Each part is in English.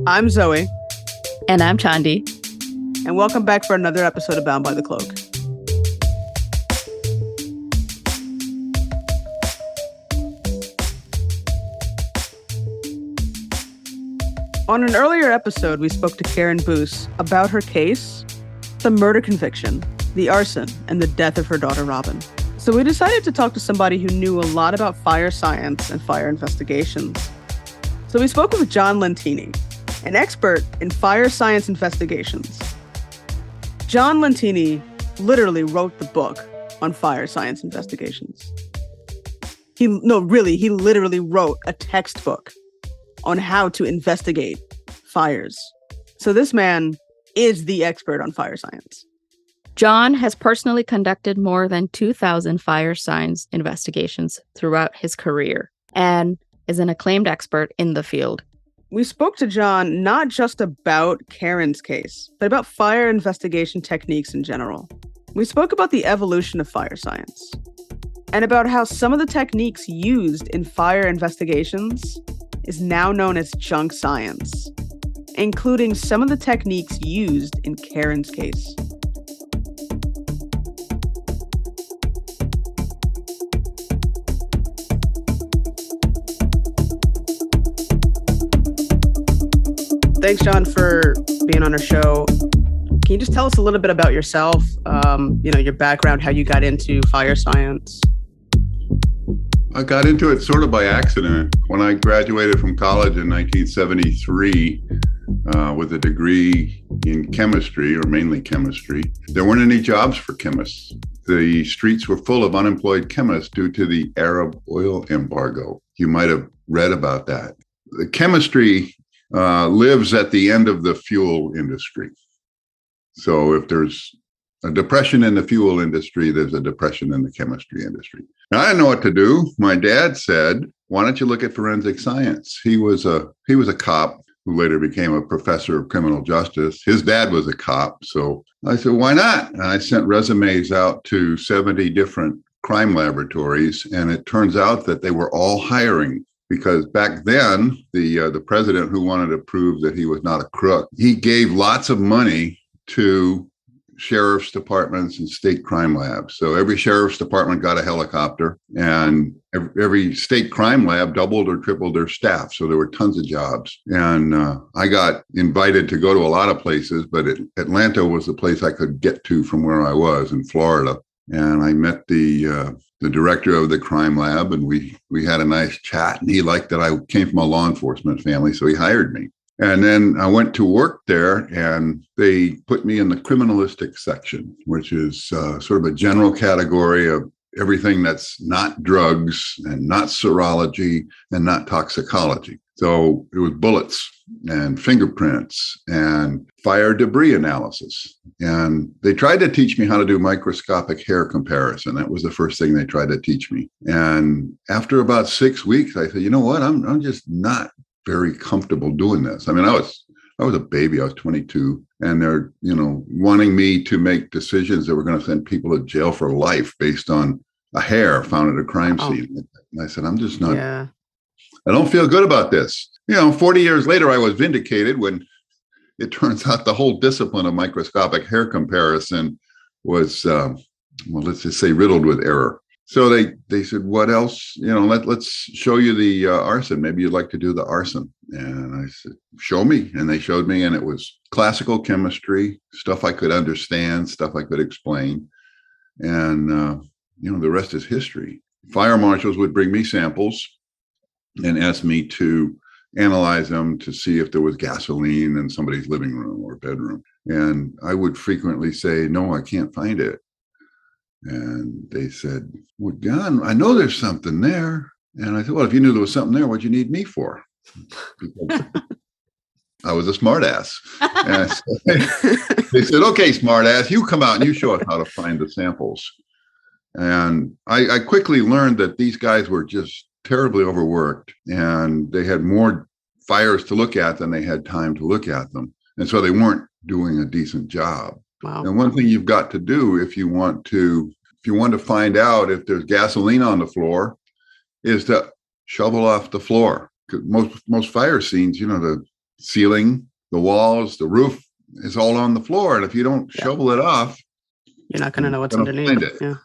I'm Zoe. And I'm Chandi. And welcome back for another episode of Bound by the Cloak. On an earlier episode, we spoke to Karen Boes about her case, the murder conviction, the arson, and the death of her daughter, Robin. So we decided to talk to somebody who knew a lot about fire science and fire investigations. So we spoke with John Lentini, an expert in fire science investigations. John Lentini literally wrote the book on fire science investigations. He literally wrote a textbook on how to investigate fires. So this man is the expert on fire science. John has personally conducted more than 2,000 fire science investigations throughout his career and is an acclaimed expert in the field. We spoke to John not just about Karen's case, but about fire investigation techniques in general. We spoke about the evolution of fire science and about how some of the techniques used in fire investigations is now known as junk science, including some of the techniques used in Karen's case. Thanks, John, for being on our show. Can you just tell us a little bit about yourself, your background, how you got into fire science? I got into it sort of by accident. When I graduated from college in 1973 with a degree in chemistry, or mainly chemistry, there weren't any jobs for chemists. The streets were full of unemployed chemists due to the Arab oil embargo. You might have read about that. The chemistry lives at the end of the fuel industry. So if there's a depression in the fuel industry, there's a depression in the chemistry industry. And I didn't know what to do. My dad said, why don't you look at forensic science? He was a cop who later became a professor of criminal justice. His dad was a cop. So I said, why not? And I sent resumes out to 70 different crime laboratories. And it turns out that they were all hiring, because back then, the president, who wanted to prove that he was not a crook, he gave lots of money to sheriff's departments and state crime labs. So every sheriff's department got a helicopter, and every state crime lab doubled or tripled their staff. So there were tons of jobs. And I got invited to go to a lot of places, but Atlanta was the place I could get to from where I was in Florida. And I met the director of the crime lab, and we had a nice chat. And he liked that I came from a law enforcement family, so he hired me. And then I went to work there, and they put me in the criminalistic section, which is sort of a general category of everything that's not drugs and not serology and not toxicology. So it was bullets and fingerprints and fire debris analysis. And they tried to teach me how to do microscopic hair comparison. That was the first thing they tried to teach me. And after about 6 weeks, I said, you know what, I'm just not very comfortable doing this. I mean, I was a baby. I was 22, and they're, wanting me to make decisions that were going to send people to jail for life based on a hair found at a crime scene. And I said, I'm just not, I don't feel good about this. 40 years later, I was vindicated when it turns out the whole discipline of microscopic hair comparison was, let's just say, riddled with error. So they said, what else? Let's show you the arson. Maybe you'd like to do the arson. And I said, show me. And they showed me, and it was classical chemistry, stuff I could understand, stuff I could explain. And, the rest is history. Fire marshals would bring me samples and ask me to analyze them to see if there was gasoline in somebody's living room or bedroom. And I would frequently say, no, I can't find it. And they said, well, John, I know there's something there. And I said, well, if you knew there was something there, what'd you need me for? Because I was a smartass. And they said, okay, smartass, you come out and you show us how to find the samples. And I quickly learned that these guys were just terribly overworked, and they had more fires to look at than they had time to look at them. And so they weren't doing a decent job. Wow. And one thing you've got to do if you want to find out if there's gasoline on the floor is to shovel off the floor. Most fire scenes, ceiling, the walls, the roof is all on the floor. And if you don't shovel it off, you're not going to know what's gonna underneath. find it. Yeah.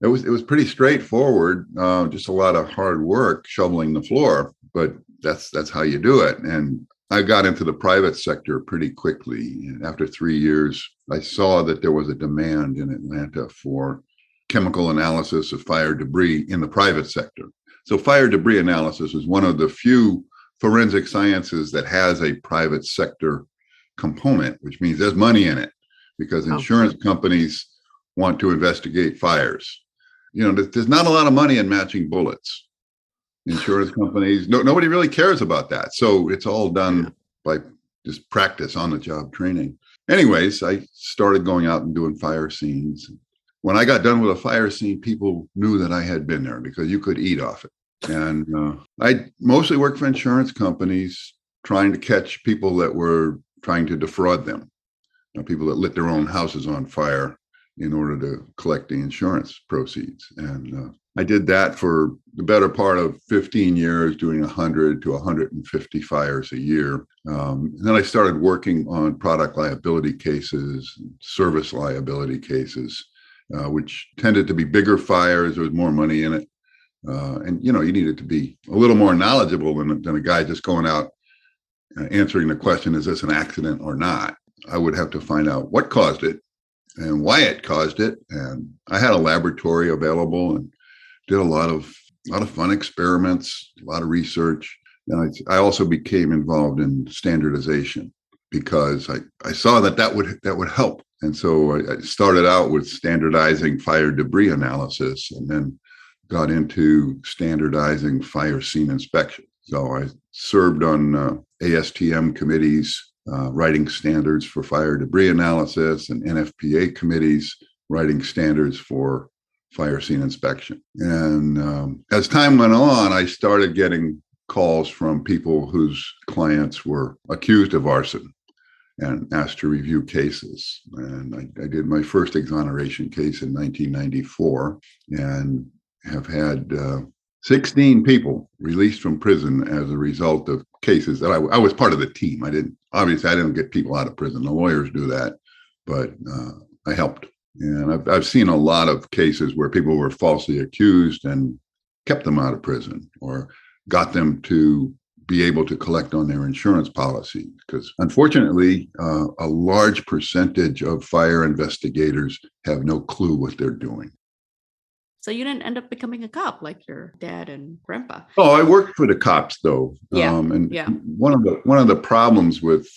It was pretty straightforward, just a lot of hard work shoveling the floor, but that's how you do it. And I got into the private sector pretty quickly. And after 3 years, I saw that there was a demand in Atlanta for chemical analysis of fire debris in the private sector. So fire debris analysis is one of the few forensic sciences that has a private sector component, which means there's money in it because insurance companies want to investigate fires. There's not a lot of money in matching bullets. Insurance companies, nobody really cares about that. So it's all done by just practice, on the job training. Anyways, I started going out and doing fire scenes. When I got done with a fire scene, people knew that I had been there because you could eat off it. And I mostly worked for insurance companies trying to catch people that were trying to defraud them, people that lit their own houses on fire in order to collect the insurance proceeds. And I did that for the better part of 15 years, doing 100 to 150 fires a year. Then I started working on product liability cases, service liability cases, which tended to be bigger fires. There was more money in it. And you needed to be a little more knowledgeable than a guy just going out answering the question, is this an accident or not? I would have to find out what caused it and why it caused it. And I had a laboratory available and did a lot of fun experiments, a lot of research. And I also became involved in standardization because I saw that would help. And so I started out with standardizing fire debris analysis and then got into standardizing fire scene inspection. So I served on ASTM committees, writing standards for fire debris analysis, and NFPA committees, writing standards for fire scene inspection. And as time went on, I started getting calls from people whose clients were accused of arson and asked to review cases. And I did my first exoneration case in 1994 and have had 16 people released from prison as a result of cases that I was part of the team. I didn't get people out of prison. The lawyers do that, but I helped. And I've seen a lot of cases where people were falsely accused and kept them out of prison or got them to be able to collect on their insurance policy. Because unfortunately, a large percentage of fire investigators have no clue what they're doing. So you didn't end up becoming a cop like your dad and grandpa. Oh, I worked for the cops though. And one of the problems with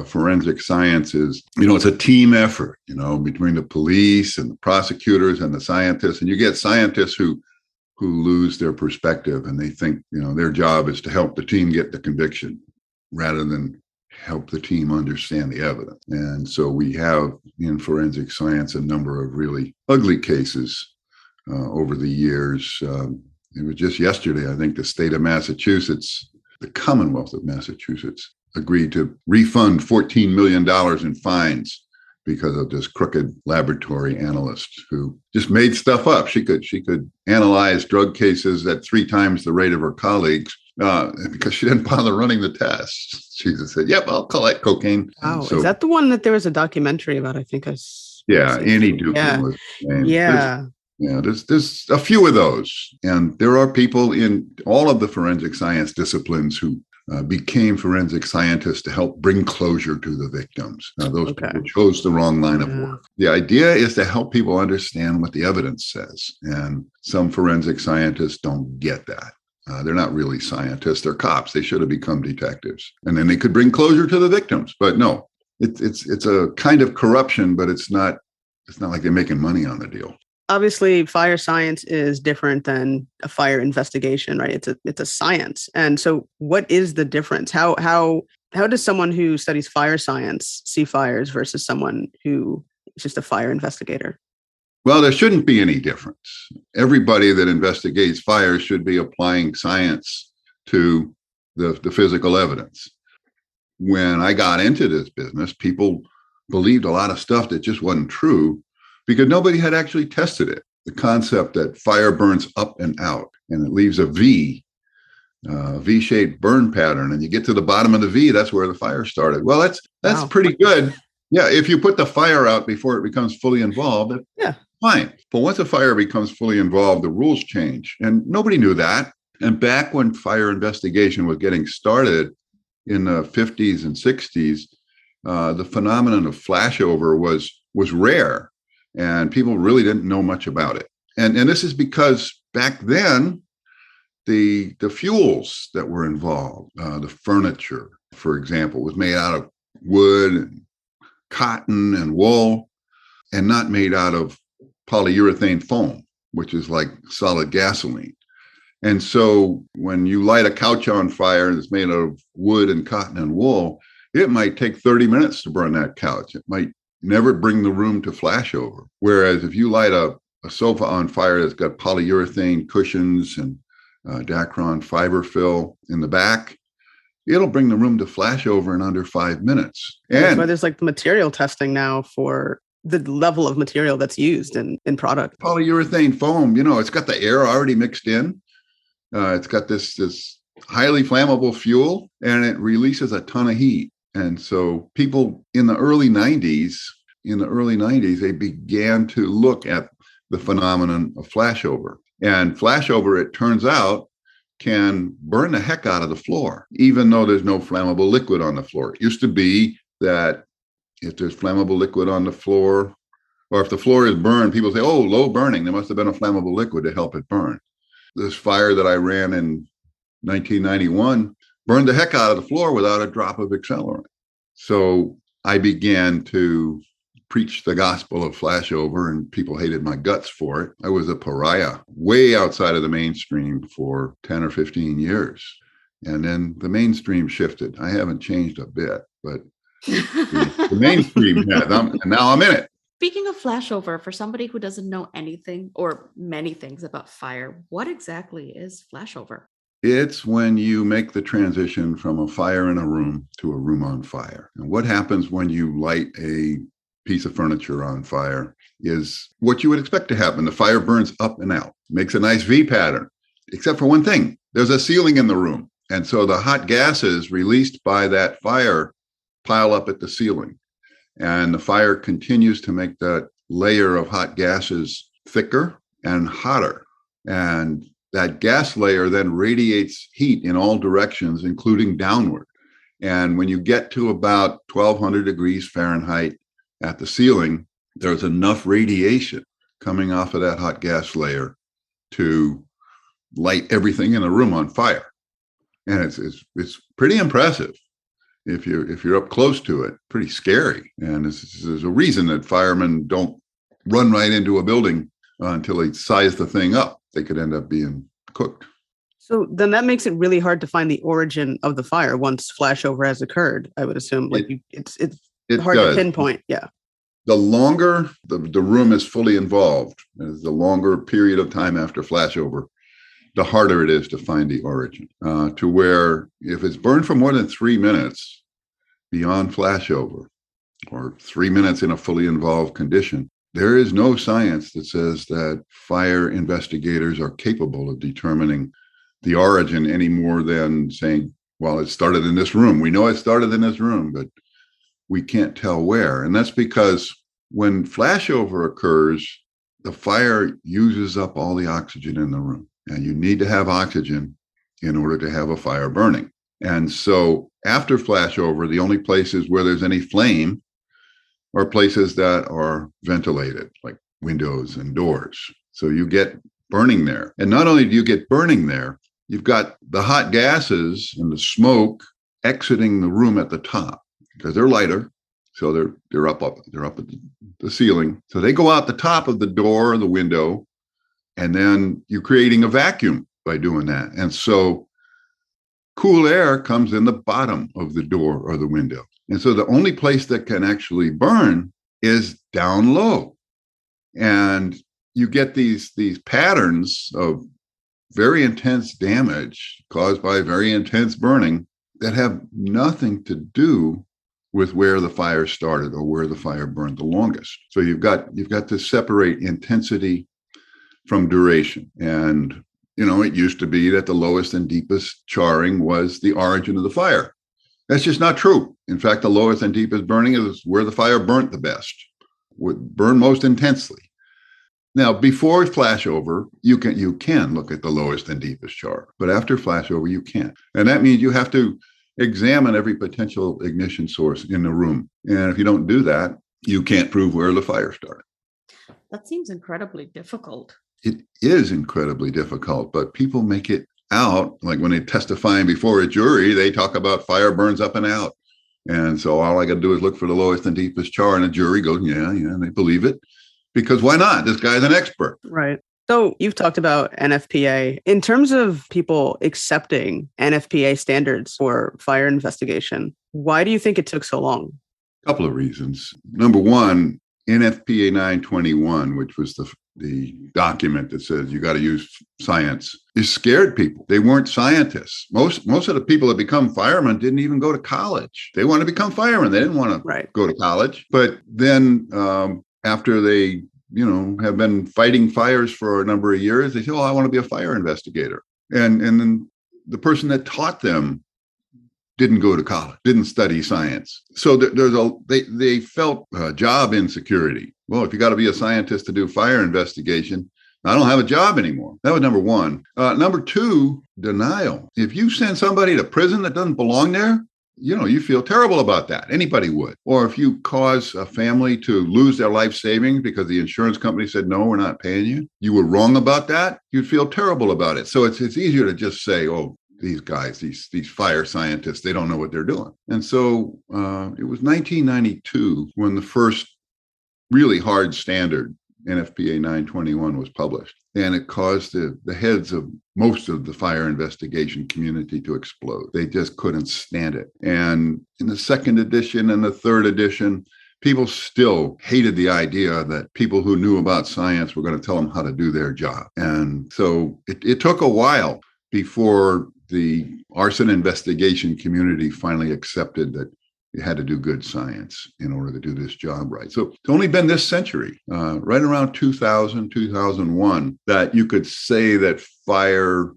forensic science is, it's a team effort, between the police and the prosecutors and the scientists. And you get scientists who lose their perspective and they think, their job is to help the team get the conviction rather than help the team understand the evidence. And so we have in forensic science a number of really ugly cases over the years. It was just yesterday, I think the state of Massachusetts, the Commonwealth of Massachusetts, agreed to refund $14 million in fines because of this crooked laboratory analyst who just made stuff up. She could analyze drug cases at 3 times the rate of her colleagues because she didn't bother running the tests. She just said, "Yep, I'll collect cocaine." Oh, so, is that the one that there was a documentary about? I think Annie Dukin was named. Yeah, there's a few of those. And there are people in all of the forensic science disciplines who became forensic scientists to help bring closure to the victims. Those people chose the wrong line of work. The idea is to help people understand what the evidence says. And some forensic scientists don't get that. They're not really scientists. They're cops. They should have become detectives. And then they could bring closure to the victims. But no, it's a kind of corruption, but it's not like they're making money on the deal. Obviously, fire science is different than a fire investigation, right? It's a science. And so what is the difference? How does someone who studies fire science see fires versus someone who is just a fire investigator? Well, there shouldn't be any difference. Everybody that investigates fires should be applying science to the physical evidence. When I got into this business, people believed a lot of stuff that just wasn't true because nobody had actually tested it. The concept that fire burns up and out and it leaves a V V-shaped burn pattern, and you get to the bottom of the V, that's where the fire started. Well, that's Wow. pretty good. Yeah, if you put the fire out before it becomes fully involved, Yeah. fine. But once a fire becomes fully involved, the rules change, and nobody knew that. And back when fire investigation was getting started in the 50s and 60s, the phenomenon of flashover was rare, and people really didn't know much about it. And this is because back then, the fuels that were involved, the furniture, for example, was made out of wood and cotton and wool, and not made out of polyurethane foam, which is like solid gasoline. And so when you light a couch on fire that's made out of wood and cotton and wool, it might take 30 minutes to burn that couch. It might never bring the room to flashover. Whereas if you light a sofa on fire that's got polyurethane cushions and Dacron fiber fill in the back, it'll bring the room to flashover in under 5 minutes. That's And why there's like the material testing now for the level of material that's used in product. polyurethane foam, it's got the air already mixed in. It's got this highly flammable fuel, and it releases a ton of heat. And so people in the early 90s, they began to look at the phenomenon of flashover. And flashover, it turns out, can burn the heck out of the floor, even though there's no flammable liquid on the floor. It used to be that if there's flammable liquid on the floor, or if the floor is burned, people say, oh, low burning, there must have been a flammable liquid to help it burn. This fire that I ran in 1991 burned the heck out of the floor without a drop of accelerant. So I began to preach the gospel of flashover, and people hated my guts for it. I was a pariah, way outside of the mainstream for 10 or 15 years. And then the mainstream shifted. I haven't changed a bit, but the mainstream has, and now I'm in it. Speaking of flashover, for somebody who doesn't know anything or many things about fire, what exactly is flashover? It's when you make the transition from a fire in a room to a room on fire. And what happens when you light a piece of furniture on fire is what you would expect to happen. The fire burns up and out, makes a nice V pattern, except for one thing. There's a ceiling in the room. And so the hot gases released by that fire pile up at the ceiling. And the fire continues to make that layer of hot gases thicker and hotter. And that gas layer then radiates heat in all directions, including downward. And when you get to about 1200 degrees Fahrenheit at the ceiling, there's enough radiation coming off of that hot gas layer to light everything in the room on fire. And it's pretty impressive. If you're up close to it, pretty scary. And there's a reason that firemen don't run right into a building until they size the thing up. They could end up being cooked. So then that makes it really hard to find the origin of the fire once flashover has occurred, I would assume. It's hard to pinpoint. Yeah. The longer the room is fully involved, the longer period of time after flashover, the harder it is to find the origin. To where if it's burned for more than 3 minutes beyond flashover, or 3 minutes in a fully involved condition, there is no science that says that fire investigators are capable of determining the origin any more than saying, well, it started in this room. We know it started in this room, but we can't tell where. And that's because when flashover occurs, the fire uses up all the oxygen in the room. And you need to have oxygen in order to have a fire burning. And so after flashover, the only places where there's any flame are places that are ventilated, like windows and doors. So you get burning there. And not only do you get burning there, you've got the hot gases and the smoke exiting the room at the top because they're lighter. So they're up at the ceiling. So they go out the top of the door or the window, and then you're creating a vacuum by doing that. And so cool air comes in the bottom of the door or the window. And so the only place that can actually burn is down low. And you get these patterns of very intense damage caused by very intense burning that have nothing to do with where the fire started or where the fire burned the longest. So you've got to separate intensity from duration. And It used to be that the lowest and deepest charring was the origin of the fire. That's just not true. In fact, the lowest and deepest burning is where the fire burnt the best, would burn most intensely. Now, before flashover, you can look at the lowest and deepest char, but after flashover, you can't. And that means you have to examine every potential ignition source in the room. And if you don't do that, you can't prove where the fire started. That seems incredibly difficult. It is incredibly difficult, but people make it out, like when they're testifying before a jury, they talk about fire burns up and out. And so all I got to do is look for the lowest and deepest char, and the jury goes, yeah, and they believe it. Because why not? This guy's an expert. Right. So you've talked about NFPA. In terms of people accepting NFPA standards for fire investigation, why do you think it took so long? A couple of reasons. Number one, NFPA 921, which was the document that says you got to use science, it scared people. They weren't scientists. Most of the people that become firemen didn't even go to college. They want to become firemen. They didn't want to go to college. But then after they, have been fighting fires for a number of years, they say, "Oh, I want to be a fire investigator." And then the person that taught them didn't go to college, didn't study science. So they felt job insecurity. Well, if you got to be a scientist to do fire investigation, I don't have a job anymore. That was number one. Number two, denial. If you send somebody to prison that doesn't belong there, you feel terrible about that. Anybody would. Or if you cause a family to lose their life savings because the insurance company said, no, we're not paying you, you were wrong about that, you'd feel terrible about it. So it's easier to just say, oh, these guys, these fire scientists, they don't know what they're doing. And so it was 1992 when the first really hard standard, NFPA 921, was published. And it caused the heads of most of the fire investigation community to explode. They just couldn't stand it. And in the second edition and the third edition, people still hated the idea that people who knew about science were going to tell them how to do their job. And so it took a while before the arson investigation community finally accepted that you had to do good science in order to do this job right. So it's only been this century, right around 2000, 2001, that you could say that fire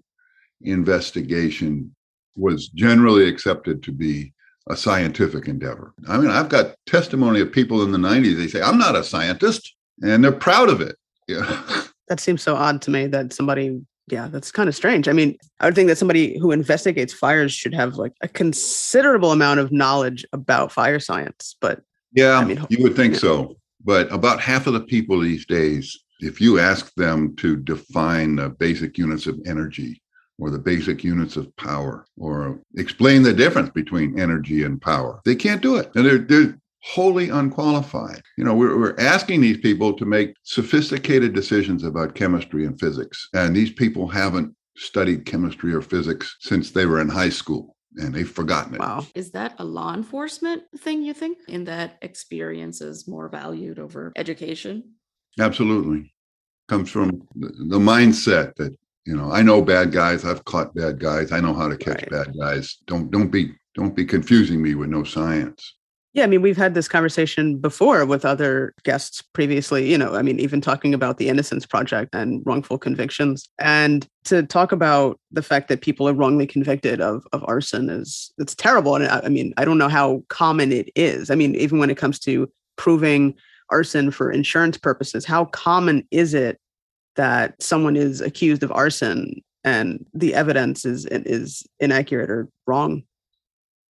investigation was generally accepted to be a scientific endeavor. I mean, I've got testimony of people in the 90s, they say, I'm not a scientist, and they're proud of it. Yeah. That seems so odd to me that somebody... Yeah, that's kind of strange. I mean, I would think that somebody who investigates fires should have like a considerable amount of knowledge about fire science. But yeah, I mean, you would think so. But about half of the people these days, if you ask them to define the basic units of energy or the basic units of power or explain the difference between energy and power, they can't do it. And they're wholly unqualified. We're asking these people to make sophisticated decisions about chemistry and physics. And these people haven't studied chemistry or physics since they were in high school, and they've forgotten it. Wow. Is that a law enforcement thing, you think, in that experience is more valued over education? Absolutely. Comes from the mindset that, I know bad guys. I've caught bad guys. I know how to catch bad guys. Don't be confusing me with no science. Yeah, I mean, we've had this conversation before with other guests previously, even talking about the Innocence Project and wrongful convictions. And to talk about the fact that people are wrongly convicted of arson it's terrible. And I don't know how common it is. I mean, even when it comes to proving arson for insurance purposes, how common is it that someone is accused of arson and the evidence is inaccurate or wrong?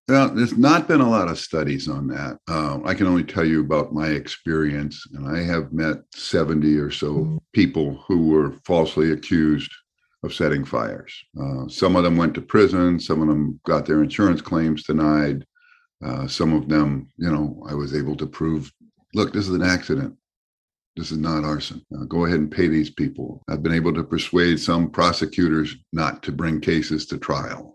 Well, there's not been a lot of studies on that. I can only tell you about my experience, and I have met 70 or so people who were falsely accused of setting fires. Some of them went to prison. Some of them got their insurance claims denied. Some of them, I was able to prove, look, this is an accident. This is not arson. Go ahead and pay these people. I've been able to persuade some prosecutors not to bring cases to trial.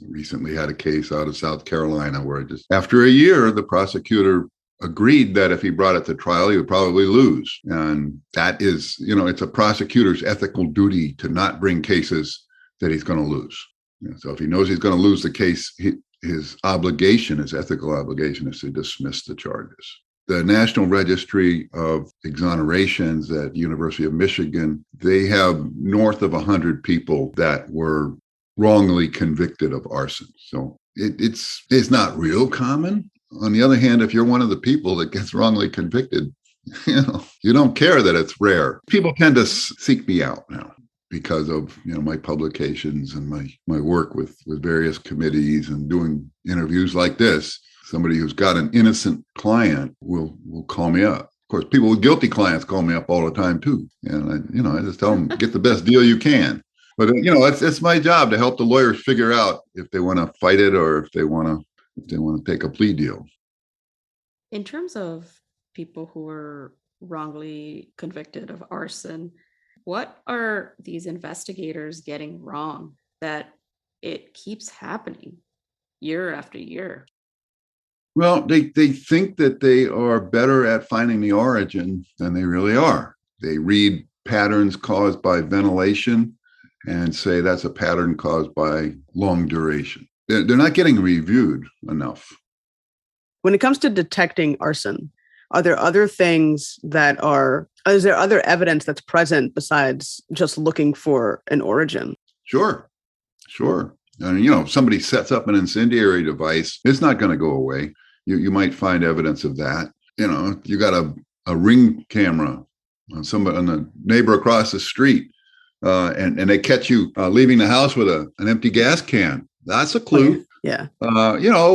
Recently had a case out of South Carolina where after a year, the prosecutor agreed that if he brought it to trial, he would probably lose. And that is, it's a prosecutor's ethical duty to not bring cases that he's going to lose. So if he knows he's going to lose the case, his ethical obligation is to dismiss the charges. The National Registry of Exonerations at University of Michigan, they have north of 100 people that were wrongly convicted of arson. So it's not real common. On the other hand, if you're one of the people that gets wrongly convicted, you don't care that it's rare. People tend to seek me out now because of my publications and my work with various committees and doing interviews like this. Somebody who's got an innocent client will call me up. Of course, people with guilty clients call me up all the time too, and I just tell them, get the best deal you can. But it's my job to help the lawyers figure out if they want to fight it or if they want to take a plea deal. In terms of people who were wrongly convicted of arson, what are these investigators getting wrong that it keeps happening year after year? Well, they think that they are better at finding the origin than they really are. They read patterns caused by ventilation and say that's a pattern caused by long duration. They're not getting reviewed enough. When it comes to detecting arson, are there other things is there other evidence that's present besides just looking for an origin? Sure. And, somebody sets up an incendiary device, it's not going to go away. You might find evidence of that. You got a Ring camera on the neighbor across the street, and they catch you leaving the house with an empty gas can. That's a clue. Yeah.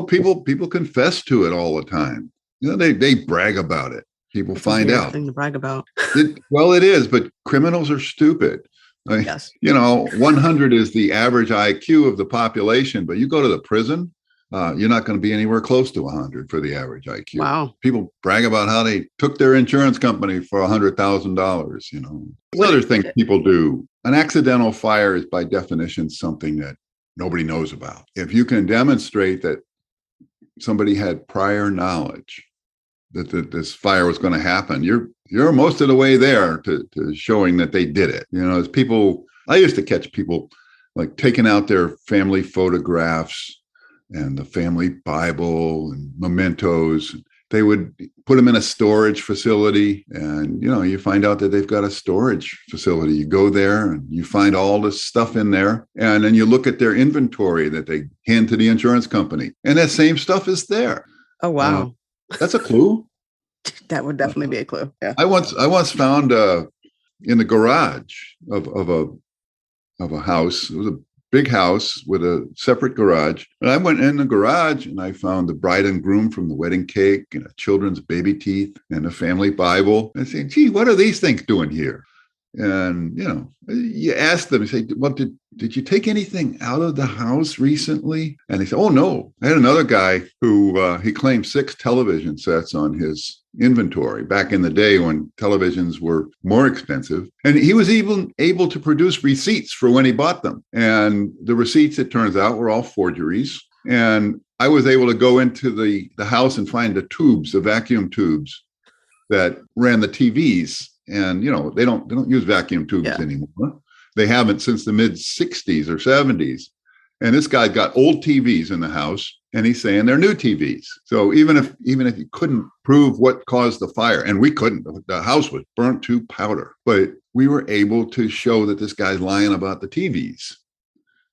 People confess to it all the time. They brag about it. People find out. Thing to brag about. It is, but criminals are stupid. Yes. 100 is the average IQ of the population, but you go to the prison, you're not going to be anywhere close to 100 for the average IQ. Wow. People brag about how they took their insurance company for $100,000. Other things people do. An accidental fire is by definition something that nobody knows about. If you can demonstrate that somebody had prior knowledge that this fire was going to happen, you're most of the way there to showing that they did it. As people, I used to catch people like taking out their family photographs and the family Bible and mementos. They would put them in a storage facility, and you find out that they've got a storage facility. You go there and you find all this stuff in there, and then you look at their inventory that they hand to the insurance company, and that same stuff is there. Oh wow, that's a clue. That would definitely be a clue. Yeah. I once found in the garage of a house. It was a big house with a separate garage. And I went in the garage and I found the bride and groom from the wedding cake and a children's baby teeth and a family Bible. I said, gee, what are these things doing here? And, you ask them, you say, well, did you take anything out of the house recently? And they say, oh, no. I had another guy who he claimed 6 television sets on his inventory back in the day when televisions were more expensive. And he was even able to produce receipts for when he bought them. And the receipts, it turns out, were all forgeries. And I was able to go into the house and find the vacuum tubes that ran the TVs. And, they don't use vacuum tubes anymore. They haven't since the mid 60s or 70s. And this guy got old TVs in the house, and he's saying they're new TVs. So even if you couldn't prove what caused the fire, and we couldn't, the house was burnt to powder, but we were able to show that this guy's lying about the TVs.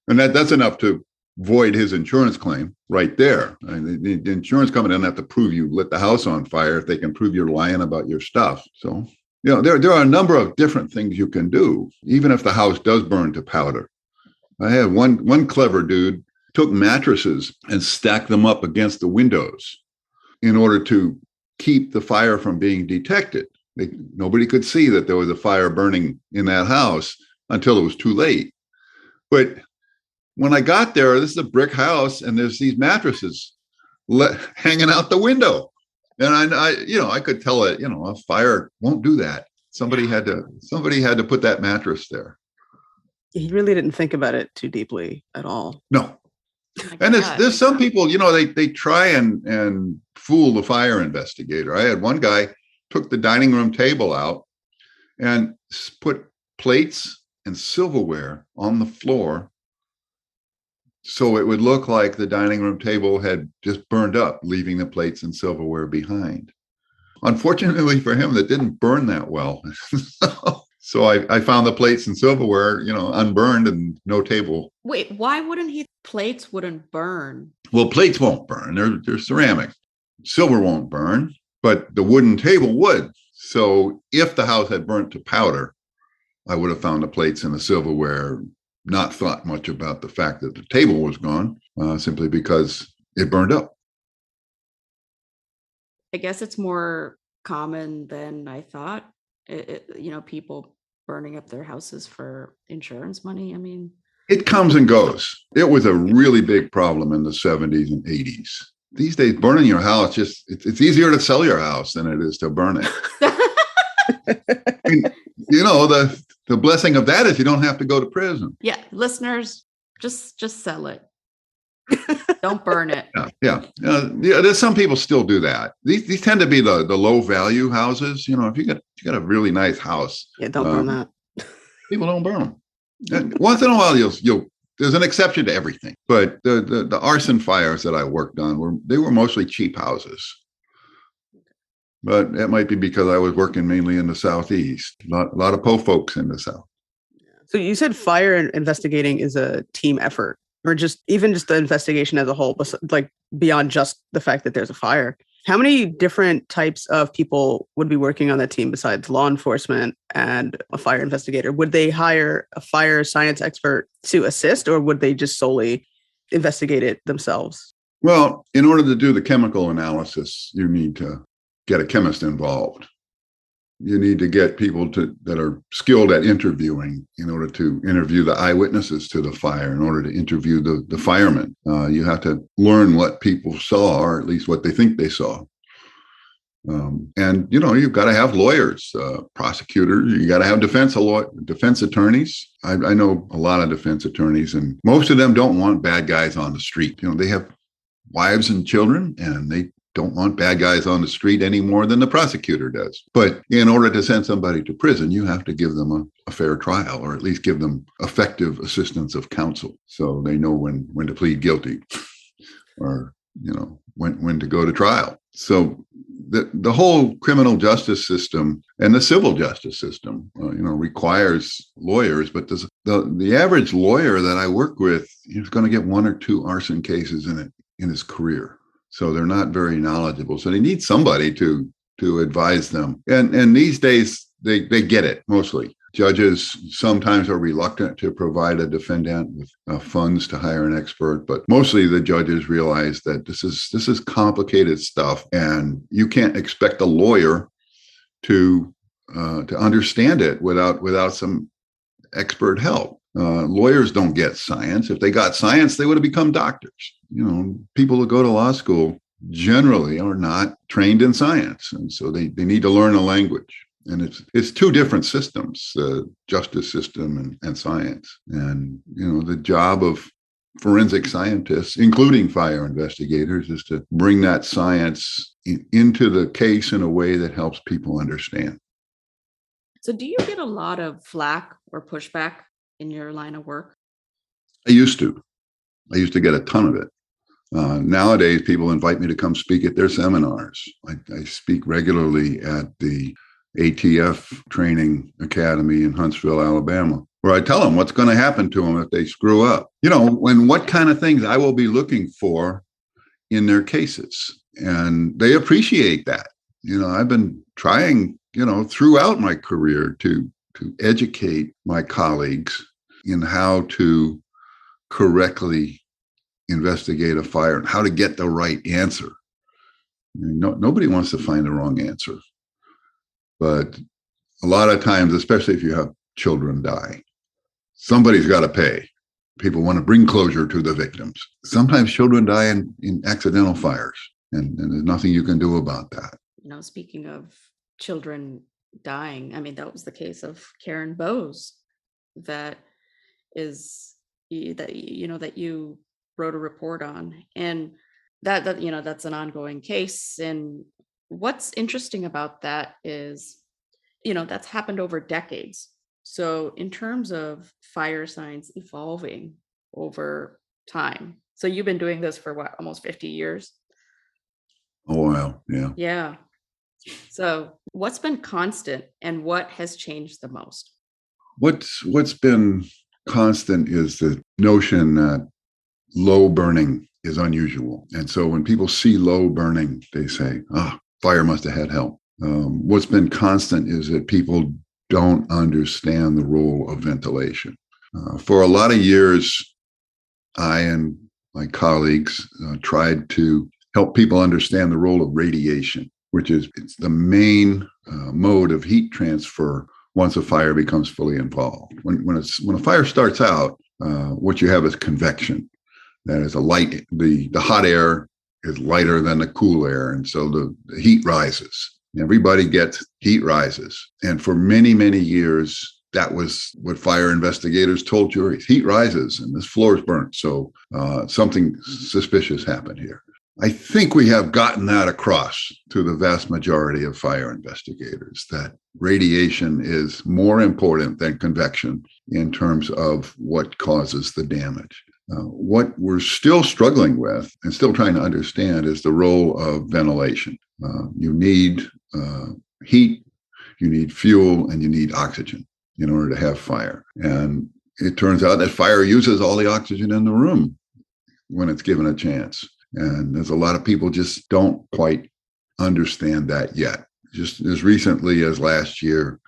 And that's enough to void his insurance claim right there. I mean, the insurance company doesn't have to prove you lit the house on fire if they can prove you're lying about your stuff. So, there are a number of different things you can do, even if the house does burn to powder. I had one clever dude took mattresses and stacked them up against the windows in order to keep the fire from being detected. Nobody could see that there was a fire burning in that house until it was too late. But when I got there, this is a brick house, and there's these mattresses hanging out the window. And I could tell it, a fire won't do that. Somebody had to put that mattress there. He really didn't think about it too deeply at all. No. And there's some people, they try and fool the fire investigator. I had one guy took the dining room table out and put plates and silverware on the floor so it would look like the dining room table had just burned up, leaving the plates and silverware behind. unfortunately for him, that didn't burn that well. So I found the plates and silverware, unburned and no table. Wait, why wouldn't he? Plates wouldn't burn. Well, plates won't burn. They're ceramic. Silver won't burn, but the wooden table would. So if the house had burnt to powder, I would have found the plates and the silverware, not thought much about the fact that the table was gone, simply because it burned up. I guess it's more common than I thought. People burning up their houses for insurance money. I mean, It comes and goes. It was a really big problem in the 70s and 80s. These days, burning your house, it's easier to sell your house than it is to burn it. And, the blessing of that is you don't have to go to prison. yeah, listeners, just sell it. Don't burn it. Yeah. There's some people still do that. These tend to be the low value houses. If you got a really nice house, Don't burn that. people don't burn them. And once in a while, there's an exception to everything. But the arson fires that I worked on were mostly cheap houses. But that might be because I was working mainly in the Southeast. A lot of po folks in the South. So you said fire investigating is a team effort, or just the investigation as a whole, but like beyond just the fact that there's a fire. How many different types of people would be working on that team besides law enforcement and a fire investigator? Would they hire a fire science expert to assist, or would they just solely investigate it themselves? Well, in order to do the chemical analysis, you need to get a chemist involved. You need to get people that are skilled at interviewing in order to interview the eyewitnesses to the fire, in order to interview the firemen. You have to learn what people saw, or at least what they think they saw. And you've got to have lawyers, prosecutors. You got to have defense attorneys. I know a lot of defense attorneys, and most of them don't want bad guys on the street. They have wives and children, and they don't want bad guys on the street any more than the prosecutor does. But in order to send somebody to prison, you have to give them a fair trial, or at least give them effective assistance of counsel, so they know when to plead guilty, or when to go to trial. So the whole criminal justice system and the civil justice system, requires lawyers. But the average lawyer that I work with is going to get one or two arson cases in his career. So they're not very knowledgeable. So they need somebody to advise them. And these days, they get it mostly. Judges sometimes are reluctant to provide a defendant with funds to hire an expert, but mostly the judges realize that this is complicated stuff, and you can't expect a lawyer to understand it without some expert help. Lawyers don't get science. If they got science, they would have become doctors. People who go to law school generally are not trained in science, and so they need to learn a language. And it's two different systems, the justice system and science. And the job of forensic scientists, including fire investigators, is to bring that science into the case in a way that helps people understand. So do you get a lot of flack or pushback in your line of work? I used to get a ton of it. Nowadays, people invite me to come speak at their seminars. I speak regularly at the ATF Training Academy in Huntsville, Alabama, where I tell them what's going to happen to them if they screw up. And what kind of things I will be looking for in their cases. And they appreciate that. I've been trying, throughout my career to educate my colleagues in how to correctly investigate a fire and how to get the right answer. Nobody wants to find the wrong answer. But a lot of times, especially if you have children die, somebody's got to pay. People want to bring closure to the victims. Sometimes children die in accidental fires, and there's nothing you can do about that. Speaking of children dying, I mean, that was the case of Karen Boes that you wrote a report on, and that's an ongoing case. And what's interesting about that is, that's happened over decades. So in terms of fire science evolving over time, so you've been doing this for what, almost 50 years? Oh, wow. Yeah. Yeah. So, what's been constant and what has changed the most? What's been constant is the notion that low burning is unusual. And so when people see low burning, they say, fire must have had help. What's been constant is that people don't understand the role of ventilation. For a lot of years, I and my colleagues tried to help people understand the role of radiation, which is it's the main mode of heat transfer once a fire becomes fully involved. When a fire starts out, what you have is convection. That is the hot air is lighter than the cool air. And so the heat rises. Everybody gets heat rises. And for many, many years, that was what fire investigators told juries. Heat rises and this floor is burnt. So something suspicious happened here. I think we have gotten that across to the vast majority of fire investigators, that radiation is more important than convection in terms of what causes the damage. What we're still struggling with and still trying to understand is the role of ventilation. You need heat, you need fuel, and you need oxygen in order to have fire. And it turns out that fire uses all the oxygen in the room when it's given a chance. And there's a lot of people just don't quite understand that yet. Just as recently as last year,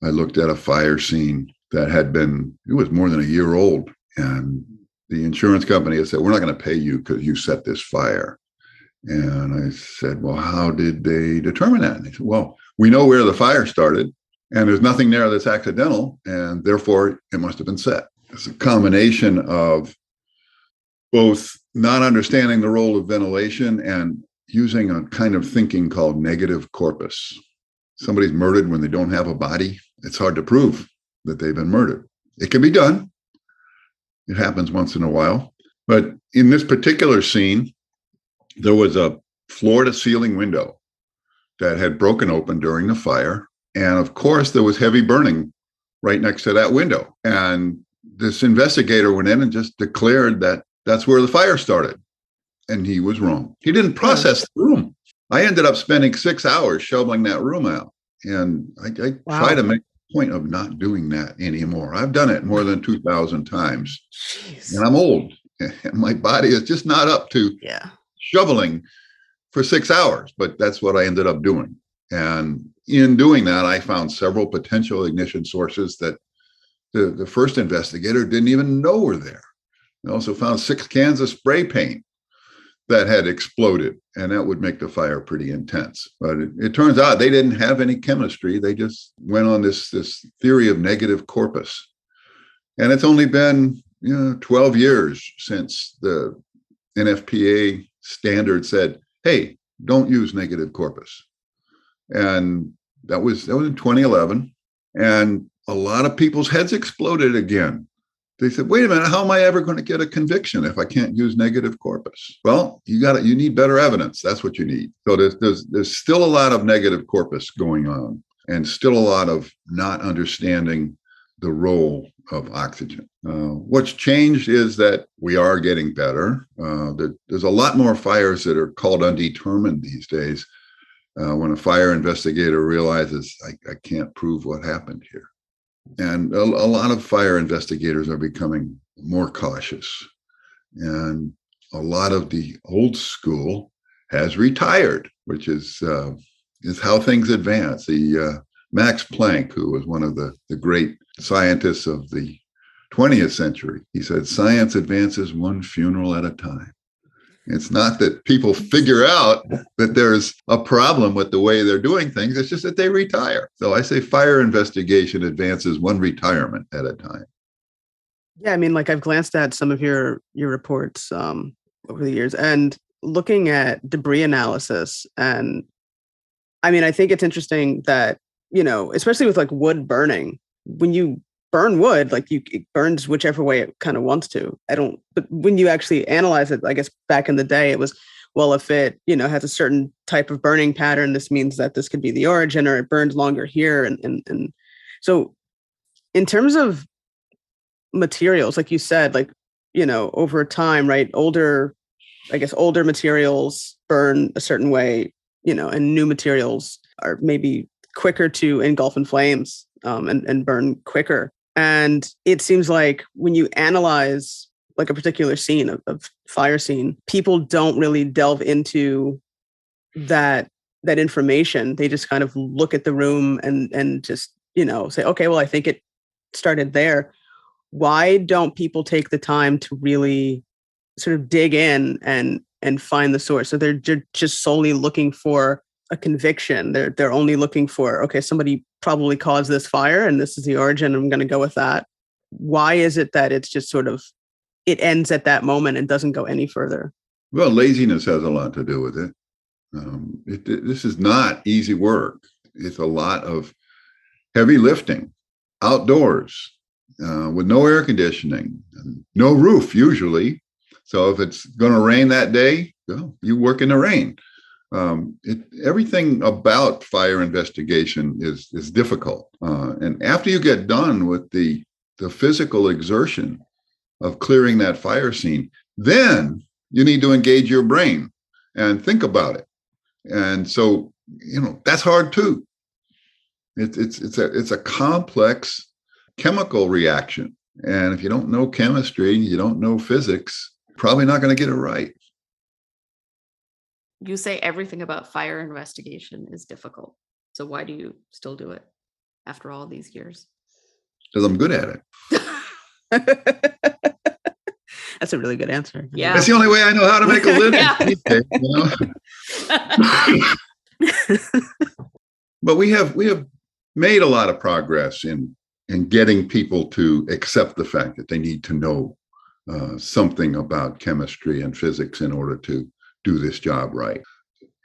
I looked at a fire scene that it was more than a year old. And the insurance company had said, we're not going to pay you because you set this fire. And I said, well, how did they determine that? And they said, well, we know where the fire started and there's nothing there that's accidental. And therefore, it must have been set. It's a combination of both not understanding the role of ventilation and using a kind of thinking called negative corpus. Somebody's murdered when they don't have a body. It's hard to prove that they've been murdered. It can be done. It happens once in a while. But in this particular scene, there was a floor-to-ceiling window that had broken open during the fire. And of course, there was heavy burning right next to that window. And this investigator went in and just declared that that's where the fire started. And he was wrong. He didn't process the room. I ended up spending 6 hours shoveling that room out. And I try to make a point of not doing that anymore. I've done it more than 2,000 times. Jeez. And I'm old. And my body is just not up to shoveling for 6 hours. But that's what I ended up doing. And in doing that, I found several potential ignition sources that the first investigator didn't even know were there. I also found 6 cans of spray paint that had exploded, and that would make the fire pretty intense. But it turns out they didn't have any chemistry. They just went on this theory of negative corpus. And it's only been 12 years since the NFPA standard said, hey, don't use negative corpus. And that was in 2011. And a lot of people's heads exploded again. They said, wait a minute, how am I ever going to get a conviction if I can't use negative corpus? Well, you need better evidence. That's what you need. So there's still a lot of negative corpus going on and still a lot of not understanding the role of oxygen. What's changed is that we are getting better. There's a lot more fires that are called undetermined these days when a fire investigator realizes, I can't prove what happened here. And a lot of fire investigators are becoming more cautious. And a lot of the old school has retired, which is how things advance. Max Planck, who was one of the great scientists of the 20th century, he said, science advances one funeral at a time. It's not that people figure out that there's a problem with the way they're doing things. It's just that they retire. So I say fire investigation advances one retirement at a time. Yeah, I mean, like I've glanced at some of your reports over the years and looking at debris analysis. And I mean, I think it's interesting that, especially with like wood burning, when you burn wood, like it burns whichever way it kind of wants to. But when you actually analyze it, I guess back in the day, it was, well, if it, has a certain type of burning pattern, this means that this could be the origin, or it burned longer here. And so in terms of materials, like you said, like, over time, right, older materials burn a certain way and new materials are maybe quicker to engulf in flames and burn quicker. And it seems like when you analyze like a particular scene of fire scene, people don't really delve into that information. They just kind of look at the room and just, say, okay, well, I think it started there. Why don't people take the time to really sort of dig in and find the source? So they're just solely looking for a conviction. They're only looking for, okay, somebody probably caused this fire and this is the origin. I'm going to go with that. Why is it that it's just sort of, it ends at that moment and doesn't go any further? Well, laziness has a lot to do with it. This is not easy work. It's a lot of heavy lifting outdoors with no air conditioning, no roof usually. So if it's going to rain that day, well, you work in the rain. Everything about fire investigation is difficult. And after you get done with the physical exertion of clearing that fire scene, then you need to engage your brain and think about it. And so, that's hard too. It's a complex chemical reaction. And if you don't know chemistry, you don't know physics, probably not going to get it right. You say everything about fire investigation is difficult. So why do you still do it after all these years? Because I'm good at it. That's a really good answer. Yeah. That's the only way I know how to make a living. But we have made a lot of progress in getting people to accept the fact that they need to know something about chemistry and physics in order to do this job right.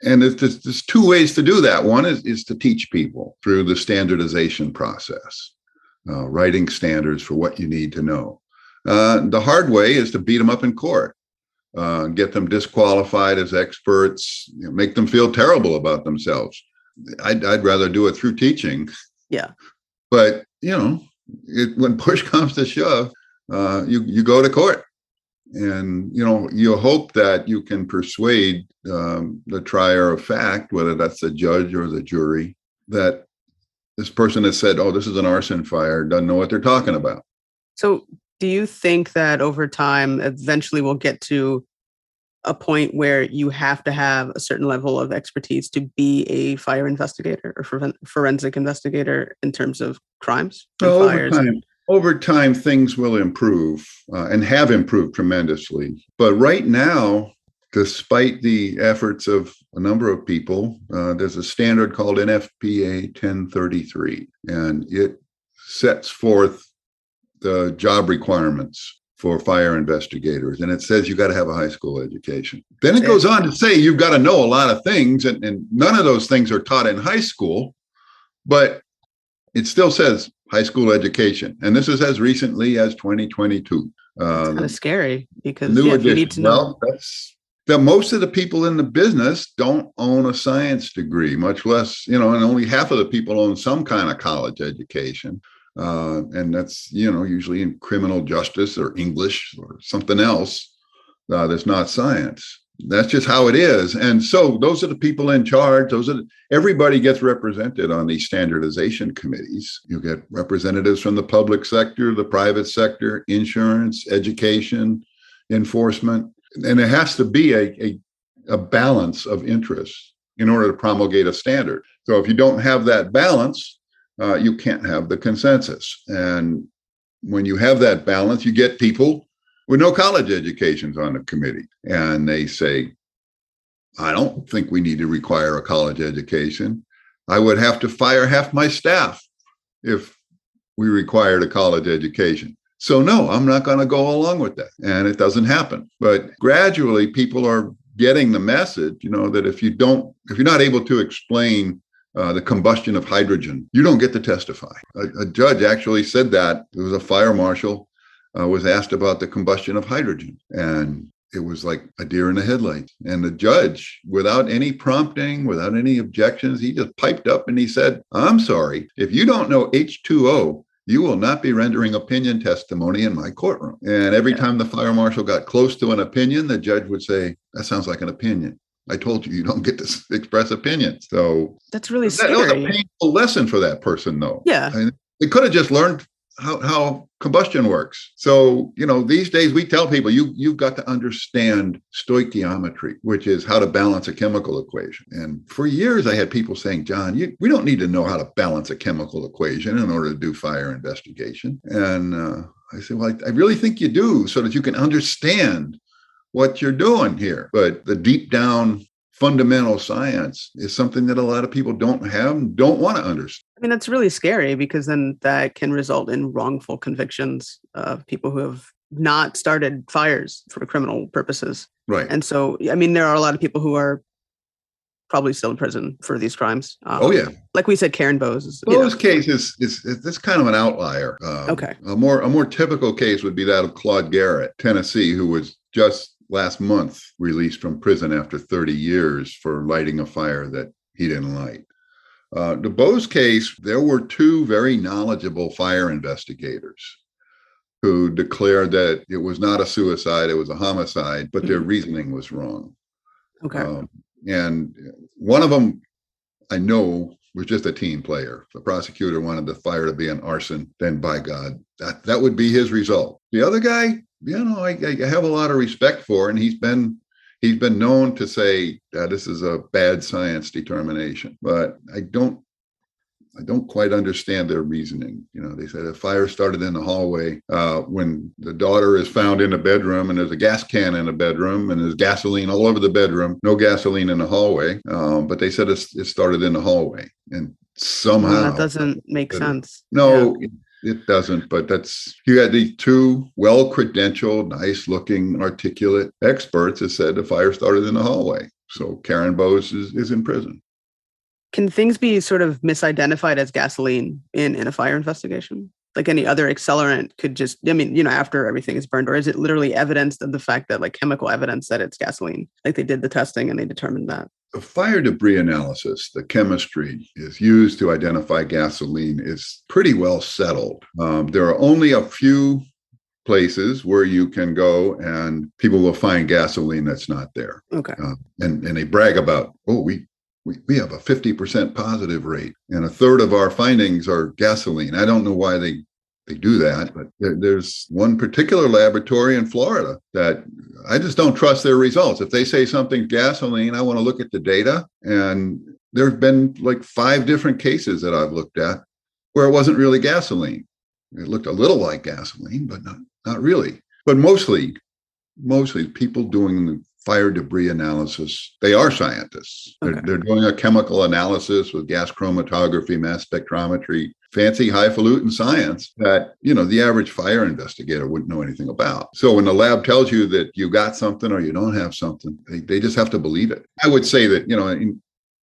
And there's two ways to do that. One is to teach people through the standardization process, writing standards for what you need to know. The hard way is to beat them up in court, get them disqualified as experts, make them feel terrible about themselves. I'd rather do it through teaching. Yeah. But, when push comes to shove, you go to court. And, you hope that you can persuade the trier of fact, whether that's the judge or the jury, that this person has said, oh, this is an arson fire, doesn't know what they're talking about. So do you think that over time, eventually we'll get to a point where you have to have a certain level of expertise to be a fire investigator or forensic investigator in terms of crimes and fires? Over time, things will improve and have improved tremendously. But right now, despite the efforts of a number of people, there's a standard called NFPA 1033, and it sets forth the job requirements for fire investigators. And it says you got to have a high school education. Then it goes on to say you've got to know a lot of things, and none of those things are taught in high school, but it still says high school education. And this is as recently as 2022. It's kind of scary because you need to know. Well, that's that most of the people in the business don't own a science degree, much less, and only half of the people own some kind of college education. And that's, usually in criminal justice or English or something else that's not science. That's just how it is. And so those are the people in charge. Everybody gets represented on these standardization committees. You get representatives from the public sector, the private sector, insurance, education, enforcement. And it has to be a balance of interests in order to promulgate a standard. So if you don't have that balance, you can't have the consensus. And when you have that balance, you get people with no college educations on the committee. And they say, I don't think we need to require a college education. I would have to fire half my staff if we required a college education. So no, I'm not going to go along with that. And it doesn't happen. But gradually people are getting the message, that if you're not able to explain the combustion of hydrogen, you don't get to testify. A judge actually said that. There was a fire marshal was asked about the combustion of hydrogen, and it was like a deer in the headlights. And the judge, without any prompting, without any objections, he just piped up and he said, I'm sorry, if you don't know H2O, you will not be rendering opinion testimony in my courtroom. And every time the fire marshal got close to an opinion, the judge would say, that sounds like an opinion. I told you don't get to express opinions. So That's really that was a scary. painful lesson for that person, though. Yeah. I mean, they could have just learned how combustion works. So, these days we tell people you've got to understand stoichiometry, which is how to balance a chemical equation. And for years I had people saying, John, we don't need to know how to balance a chemical equation in order to do fire investigation. And I said, well, I really think you do, so that you can understand what you're doing here. But the deep down fundamental science is something that a lot of people don't have and don't want to understand. I mean, that's really scary, because then that can result in wrongful convictions of people who have not started fires for criminal purposes. Right. And so, I mean, there are a lot of people who are probably still in prison for these crimes. Oh, yeah. Like we said, Karen Boes is. Boes' case is this kind of an outlier. Okay. A more typical case would be that of Claude Garrett, Tennessee, who was just last month released from prison after 30 years for lighting a fire that he didn't light. The Boes case, there were two very knowledgeable fire investigators who declared that it was not a suicide, it was a homicide, but their reasoning was wrong. Okay. And one of them, I know, was just a team player. The prosecutor wanted the fire to be an arson, then by God, that would be his result. The other guy, I have a lot of respect for, and he's been known to say that this is a bad science determination, but I don't quite understand their reasoning. They said a fire started in the hallway when the daughter is found in the bedroom, and there's a gas can in the bedroom, and there's gasoline all over the bedroom. No gasoline in the hallway, but they said it started in the hallway, and somehow that doesn't make sense. No. Yeah. It doesn't, but you had these two well-credentialed, nice-looking, articulate experts that said the fire started in the hallway. So Karen Boes is in prison. Can things be sort of misidentified as gasoline in a fire investigation? Like any other accelerant could just, after everything is burned, or is it literally evidence of the fact that, like, chemical evidence that it's gasoline? Like they did the testing and they determined that. The fire debris analysis, the chemistry is used to identify gasoline, is pretty well settled. There are only a few places where you can go and people will find gasoline that's not there. Okay. And they brag about, we have a 50% positive rate, and a third of our findings are gasoline. I don't know why they do that, but there's one particular laboratory in Florida that I just don't trust their results. If they say something's gasoline, I want to look at the data. And there have been like 5 different cases that I've looked at where it wasn't really gasoline. It looked a little like gasoline, but not really. But mostly people doing the fire debris analysis, they are scientists. Okay. They're doing a chemical analysis with gas chromatography, mass spectrometry, fancy highfalutin science that, the average fire investigator wouldn't know anything about. So when the lab tells you that you got something or you don't have something, they just have to believe it. I would say that,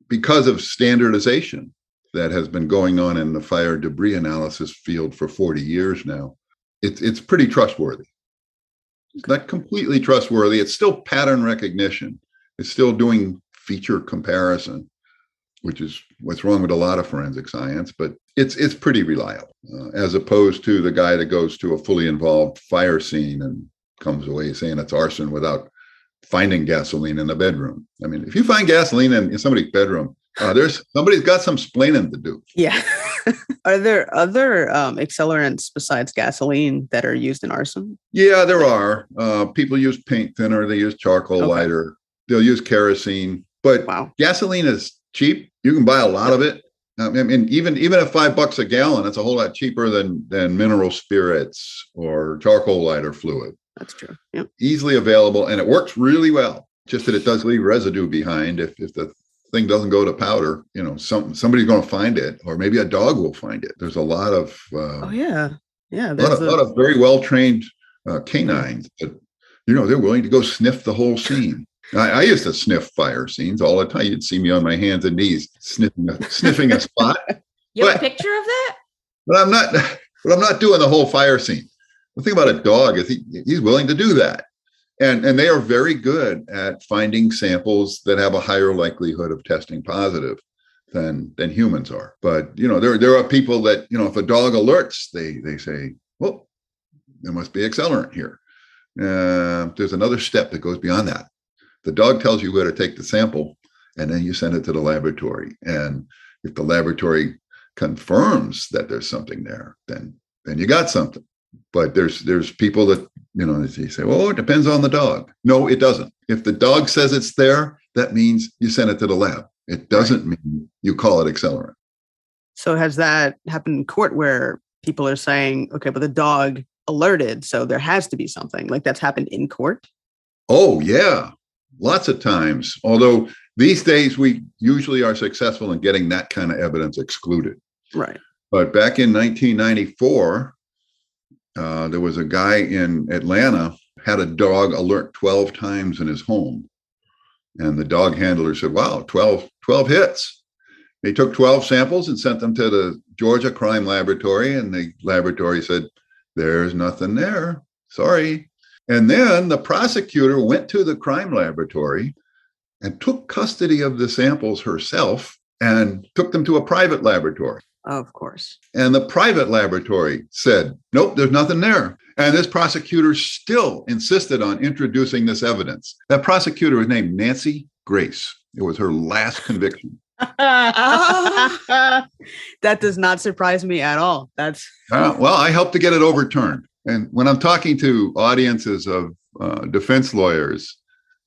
because of standardization that has been going on in the fire debris analysis field for 40 years now, it's pretty trustworthy. It's not completely trustworthy. It's still pattern recognition. It's still doing feature comparison, which is what's wrong with a lot of forensic science, but it's pretty reliable, as opposed to the guy that goes to a fully involved fire scene and comes away saying it's arson without finding gasoline in the bedroom. I mean, if you find gasoline in somebody's bedroom, somebody's got some splaining to do. Yeah. Are there other accelerants besides gasoline that are used in arson? Yeah, there are. People use paint thinner. They use charcoal lighter. They'll use kerosene. But gasoline is cheap. You can buy a lot of it. I mean, even at $5 a gallon, it's a whole lot cheaper than mineral spirits or charcoal lighter fluid. That's true. Yep. Easily available, and it works really well. Just that it does leave residue behind if the thing doesn't go to powder. Somebody's going to find it, or maybe a dog will find it. There's a lot of a lot of very well trained canines that they're willing to go sniff the whole scene. I used to sniff fire scenes all the time. You'd see me on my hands and knees sniffing a spot. You have a picture of that? But I'm not doing the whole fire scene. The thing about a dog is he's willing to do that. And they are very good at finding samples that have a higher likelihood of testing positive than humans are. But, there are people that, if a dog alerts, they say, well, there must be accelerant here. There's another step that goes beyond that. The dog tells you where to take the sample, and then you send it to the laboratory. And if the laboratory confirms that there's something there, then you got something. But there's people that, they say, well, it depends on the dog. No, it doesn't. If the dog says it's there, that means you send it to the lab. It doesn't mean you call it accelerant. So has that happened in court where people are saying, okay, but the dog alerted, so there has to be something, like that's happened in court? Oh, yeah. Lots of times. Although these days we usually are successful in getting that kind of evidence excluded. Right. But back in 1994, there was a guy in Atlanta had a dog alert 12 times in his home. And the dog handler said, wow, 12 hits. They took 12 samples and sent them to the Georgia Crime Laboratory. And the laboratory said, there's nothing there. Sorry. And then the prosecutor went to the crime laboratory and took custody of the samples herself and took them to a private laboratory. Of course. And the private laboratory said, nope, there's nothing there. And this prosecutor still insisted on introducing this evidence. That prosecutor was named Nancy Grace. It was her last conviction. That does not surprise me at all. That's well, I helped to get it overturned. And when I'm talking to audiences of defense lawyers,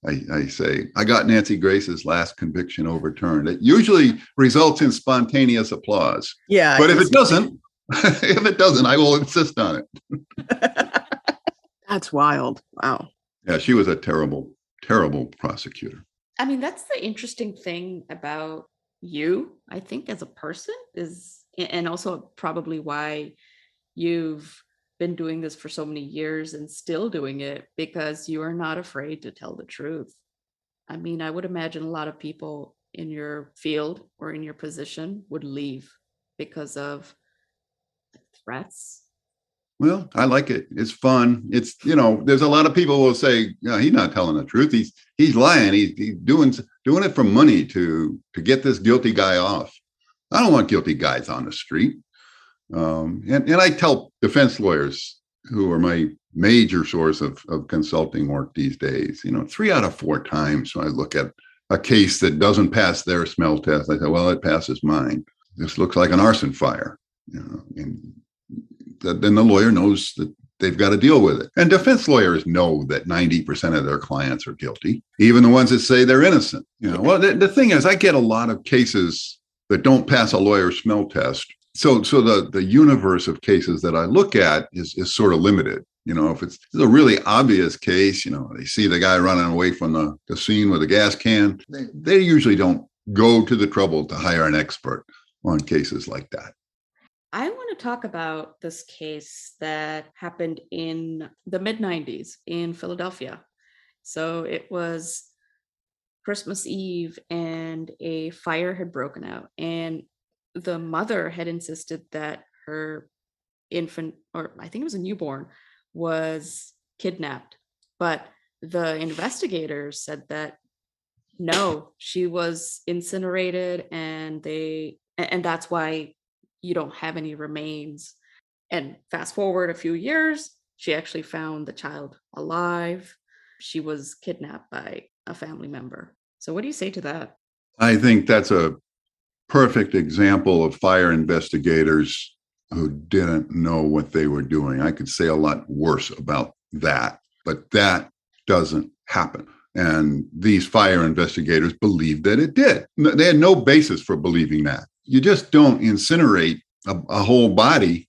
I say, I got Nancy Grace's last conviction overturned. It usually results in spontaneous applause. Yeah. But if it doesn't, I will insist on it. That's wild. Wow. Yeah, she was a terrible, terrible prosecutor. I mean, that's the interesting thing about you, I think, as a person and also probably why you've been doing this for so many years and still doing it, because you are not afraid to tell the truth. I mean, I would imagine a lot of people in your field or in your position would leave because of threats. Well, I like it. It's fun. It's, there's a lot of people who will say, no, he's not telling the truth. He's lying. He's doing it for money to get this guilty guy off. I don't want guilty guys on the street. And I tell defense lawyers, who are my major source of consulting work these days, 3 out of 4 times when I look at a case that doesn't pass their smell test, I say, well, it passes mine. This looks like an arson fire. And then the lawyer knows that they've got to deal with it. And defense lawyers know that 90% of their clients are guilty, even the ones that say they're innocent. Well, the thing is, I get a lot of cases that don't pass a lawyer's smell test. So the universe of cases that I look at is sort of limited. If it's a really obvious case, they see the guy running away from the scene with a gas can, they usually don't go to the trouble to hire an expert on cases like that. I want to talk about this case that happened in the mid-90s in Philadelphia. So it was Christmas Eve and a fire had broken out, and the mother had insisted that her infant, or I think it was a newborn, was kidnapped. But the investigators said that no, she was incinerated, and that's why you don't have any remains. And fast forward a few years, she actually found the child alive. She was kidnapped by a family member. So what do you say to that? I think that's a perfect example of fire investigators who didn't know what they were doing. I could say a lot worse about that, but that doesn't happen. And these fire investigators believed that it did. They had no basis for believing that. You just don't incinerate a whole body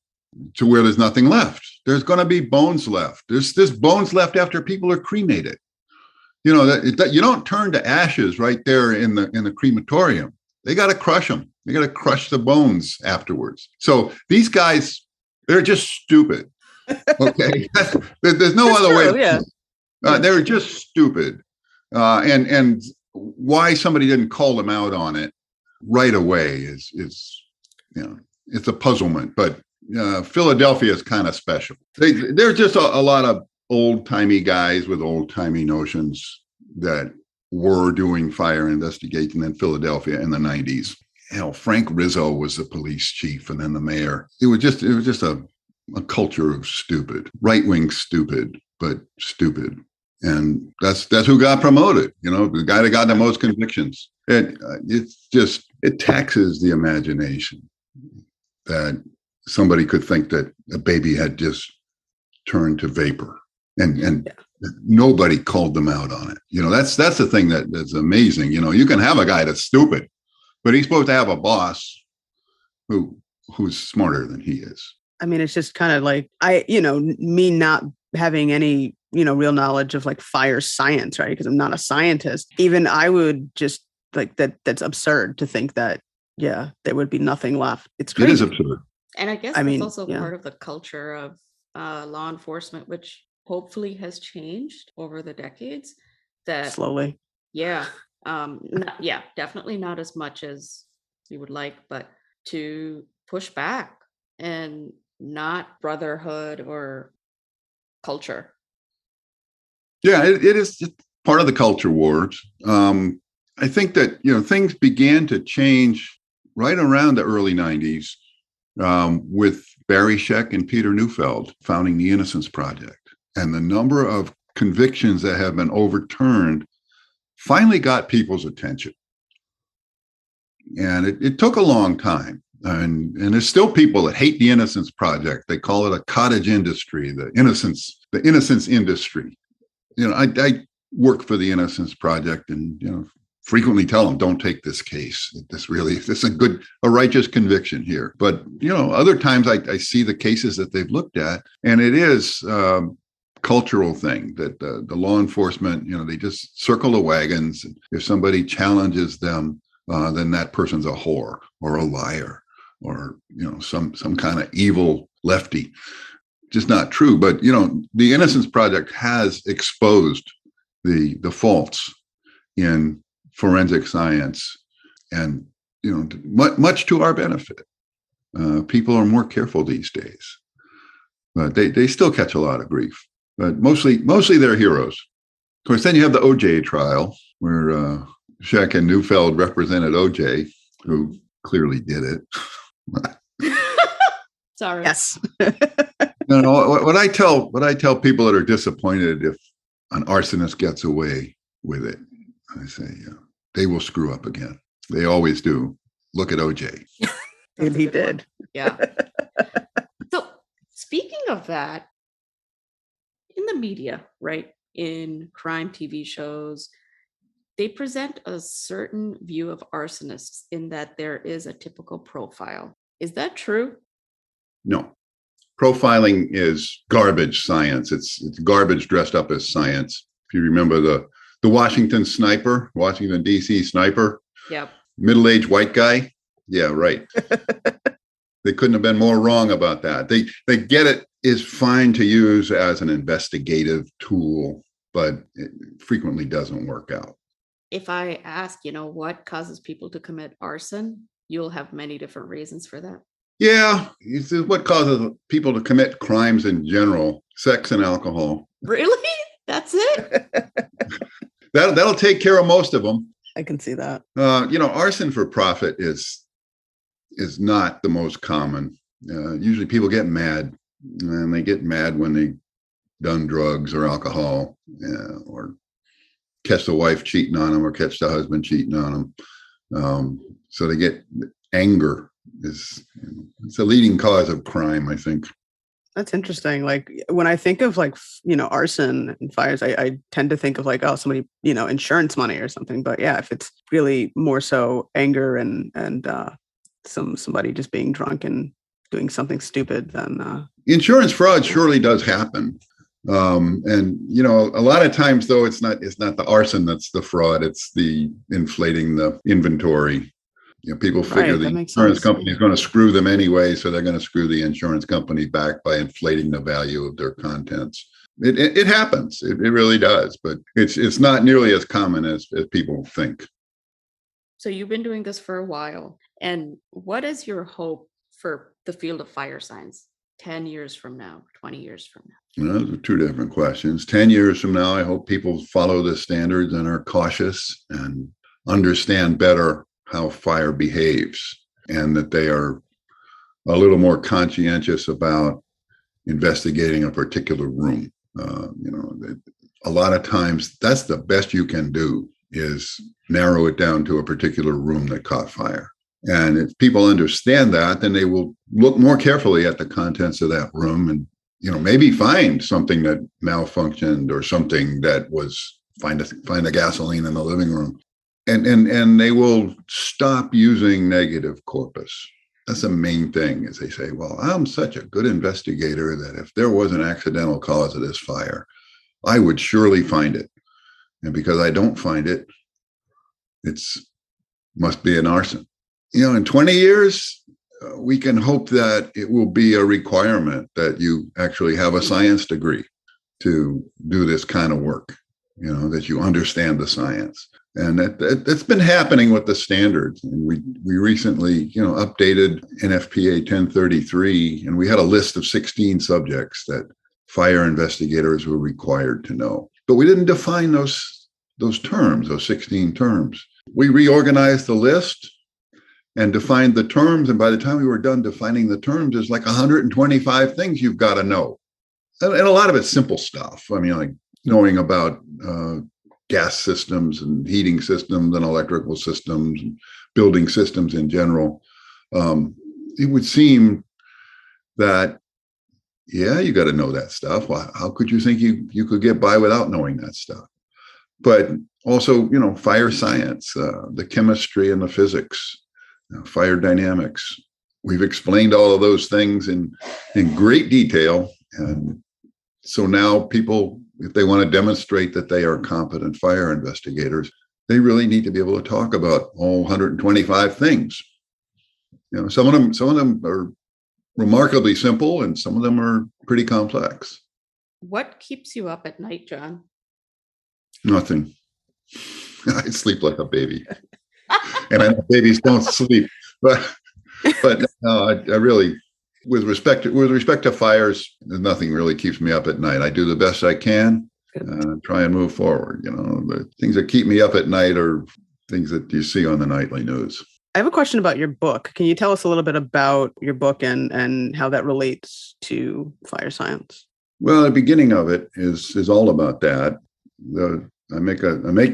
to where there's nothing left. There's going to be bones left. There's bones left after people are cremated. You don't turn to ashes right there in the crematorium. They got to crush them. They got to crush the bones afterwards. So these guys, they're just stupid. Okay, there's no other way. Yeah. They're just stupid. And why somebody didn't call them out on it right away is it's a puzzlement. But Philadelphia is kind of special. They're just a lot of old-timey guys with old-timey notions that were doing fire investigation in Philadelphia in the 90s. Frank Rizzo was the police chief and then the mayor. It was just a culture of stupid, right-wing stupid, but stupid. And that's who got promoted, the guy that got the most convictions. It taxes the imagination that somebody could think that a baby had just turned to vapor, and nobody called them out on it. That's the thing that's amazing. You can have a guy that's stupid, but he's supposed to have a boss who's smarter than he is. I mean, it's just kind of like me not having any, real knowledge of like fire science, right? Because I'm not a scientist. Even I would just like that's absurd to think that, there would be nothing left. It's crazy. It is absurd. And I guess that's also part of the culture of law enforcement, which hopefully has changed over the decades. That slowly. Definitely not as much as we would like, but to push back and not brotherhood or culture. Yeah, it is part of the culture wars. I think that, things began to change right around the early 90s with Barry Scheck and Peter Neufeld founding the Innocence Project. And the number of convictions that have been overturned finally got people's attention. And it took a long time. And there's still people that hate the Innocence Project. They call it a cottage industry, the innocence industry. I work for the Innocence Project, and frequently tell them, don't take this case. This is a righteous conviction here. But other times I see the cases that they've looked at, and it is cultural thing that the law enforcement, they just circle the wagons. If somebody challenges them, then that person's a whore or a liar or some kind of evil lefty. Just not true. But the Innocence Project has exposed the faults in forensic science, and much to our benefit. People are more careful these days, but they still catch a lot of grief. But mostly they're heroes. Of course, then you have the OJ trial where Scheck and Neufeld represented OJ, who clearly did it. Sorry. Yes. What I tell people that are disappointed if an arsonist gets away with it, I say, they will screw up again. They always do. Look at OJ. And he did. Yeah. So speaking of that, in the media, right, in crime TV shows, they present a certain view of arsonists in that there is a typical profile. Is that true? No. Profiling is garbage science. It's garbage dressed up as science. If you remember the Washington D.C. sniper. Yep. Middle-aged white guy. Yeah, right. They couldn't have been more wrong about that. They get it is fine to use as an investigative tool, but it frequently doesn't work out. If I ask, what causes people to commit arson, you'll have many different reasons for that. Yeah, it's what causes people to commit crimes in general: sex and alcohol. Really? That's it? That'll take care of most of them. I can see that. Arson for profit is not the most common. Usually people get mad, and they get mad when they done drugs or alcohol, or catch the wife cheating on them or catch the husband cheating on them. So they get anger. It's a leading cause of crime, I think. That's interesting. Like when I think of arson and fires, I tend to think of somebody, insurance money or something. But yeah, if it's really more so anger and somebody just being drunk and doing something stupid, then insurance fraud surely does happen. And a lot of times though, it's not the arson that's the fraud. It's the inflating the inventory. People figure the insurance company is going to screw them anyway, so they're going to screw the insurance company back by inflating the value of their contents. It happens. It really does, but it's not nearly as common as people think. So you've been doing this for a while, and what is your hope for the field of fire science 10 years from now, 20 years from now? Those are two different questions. 10 years from now, I hope people follow the standards and are cautious and understand better how fire behaves, and that they are a little more conscientious about investigating a particular room. a lot of times that's the best you can do, is narrow it down to a particular room that caught fire. And if people understand that, then they will look more carefully at the contents of that room and, maybe find something that malfunctioned or something that was find the gasoline in the living room. And they will stop using negative corpus. That's the main thing, is they say, well, I'm such a good investigator that if there was an accidental cause of this fire, I would surely find it. And because I don't find it, must be an arson. In 20 years, we can hope that it will be a requirement that you actually have a science degree to do this kind of work, that you understand the science. And that's been happening with the standards. And we recently, updated NFPA 1033, and we had a list of 16 subjects that fire investigators were required to know. But we didn't define those terms, those 16 terms. We reorganized the list and defined the terms. And by the time we were done defining the terms, there's like 125 things you've got to know. And a lot of it's simple stuff. I mean, like knowing about gas systems and heating systems and electrical systems, and building systems in general. It would seem that, you got to know that stuff. Well, how could you think you could get by without knowing that stuff? But also, fire science, the chemistry and the physics, fire dynamics. We've explained all of those things in great detail. And so now people, if they want to demonstrate that they are competent fire investigators, they really need to be able to talk about all 125 things. Some of them are remarkably simple, and some of them are pretty complex. What keeps you up at night, John? Nothing. I sleep like a baby. And I know babies don't sleep, but no, I really, with respect to fires, nothing really keeps me up at night. I do the best I can, try and move forward. The things that keep me up at night are things that you see on the nightly news. I have a question about your book. Can you tell us a little bit about your book and how that relates to fire science? Well, the beginning of it is all about that. I make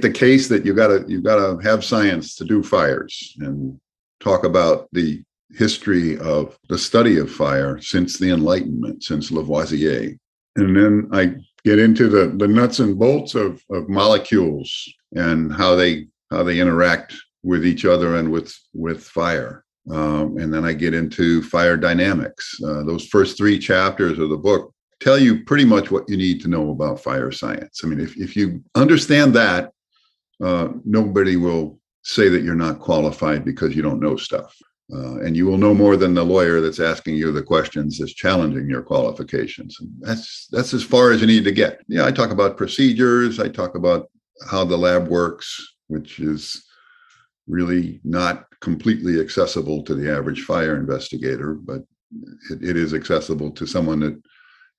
the case that you gotta have science to do fires, and talk about the history of the study of fire since the Enlightenment, since Lavoisier. And then I get into the nuts and bolts of molecules and how they interact with each other and with fire. And then I get into fire dynamics. Those first 3 chapters of the book tell you pretty much what you need to know about fire science. I mean, if you understand that, nobody will say that you're not qualified because you don't know stuff. And you will know more than the lawyer that's asking you the questions that's challenging your qualifications. And that's as far as you need to get. I talk about procedures. I talk about how the lab works, which is really not completely accessible to the average fire investigator, but it is accessible to someone that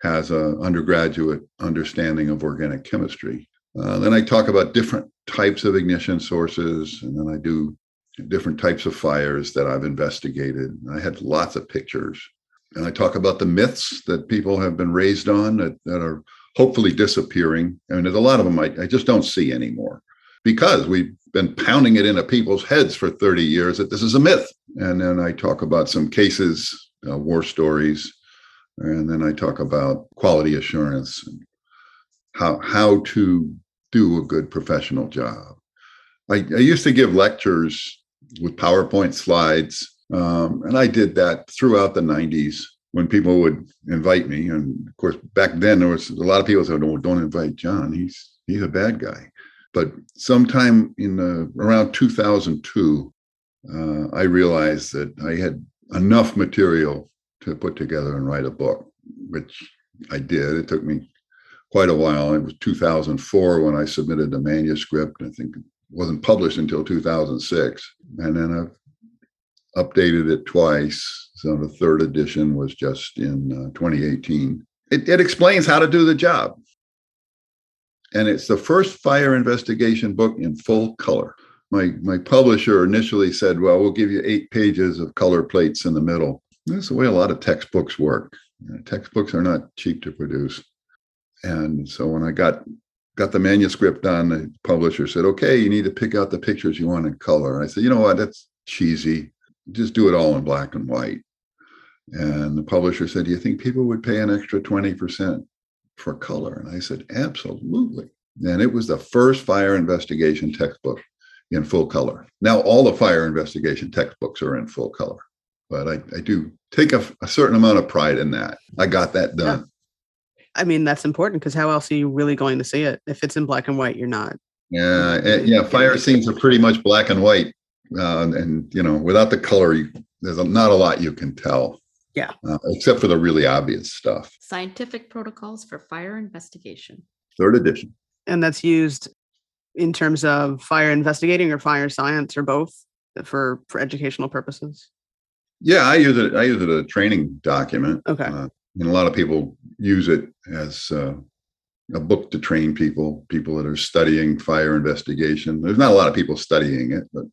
has an undergraduate understanding of organic chemistry. Then I talk about different types of ignition sources, and then I do different types of fires that I've investigated. I had lots of pictures. And I talk about the myths that people have been raised on that are hopefully disappearing. I mean, there's a lot of them I just don't see anymore, because we've been pounding it into people's heads for 30 years that this is a myth. And then I talk about some cases, war stories, and then I talk about quality assurance and how to do a good professional job. I used to give lectures with PowerPoint slides, and I did that throughout the 90s when people would invite me. And of course, back then there was a lot of people said, "Oh, don't invite John. He's a bad guy." But sometime in around 2002, I realized that I had enough material to put together and write a book, which I did. It took me quite a while. It was 2004 when I submitted the manuscript. I think it wasn't published until 2006. And then I've updated it twice. So the 3rd edition was just in 2018. It explains how to do the job. And it's the first fire investigation book in full color. My publisher initially said, well, we'll give you 8 pages of color plates in the middle. That's the way a lot of textbooks work. Textbooks are not cheap to produce. And so when I got got the manuscript done. The publisher said, okay, you need to pick out the pictures you want in color. I said, you know what? That's cheesy. Just do it all in black and white. And the publisher said, do you think people would pay an extra 20% for color? And I said, absolutely. And it was the first fire investigation textbook in full color. Now, all the fire investigation textbooks are in full color, but I do take a certain amount of pride in that. I got that done. Yeah. I mean, that's important because how else are you really going to see it? If it's in black and white, you're not. Yeah. Fire scenes are pretty much black and white. And without the color, there's not a lot you can tell. Yeah. Except for the really obvious stuff. Scientific Protocols for Fire Investigation. 3rd edition. And that's used in terms of fire investigating or fire science or both for educational purposes. Yeah, I use it as a training document. Okay. And a lot of people use it as a book to train people that are studying fire investigation. There's not a lot of people studying it, but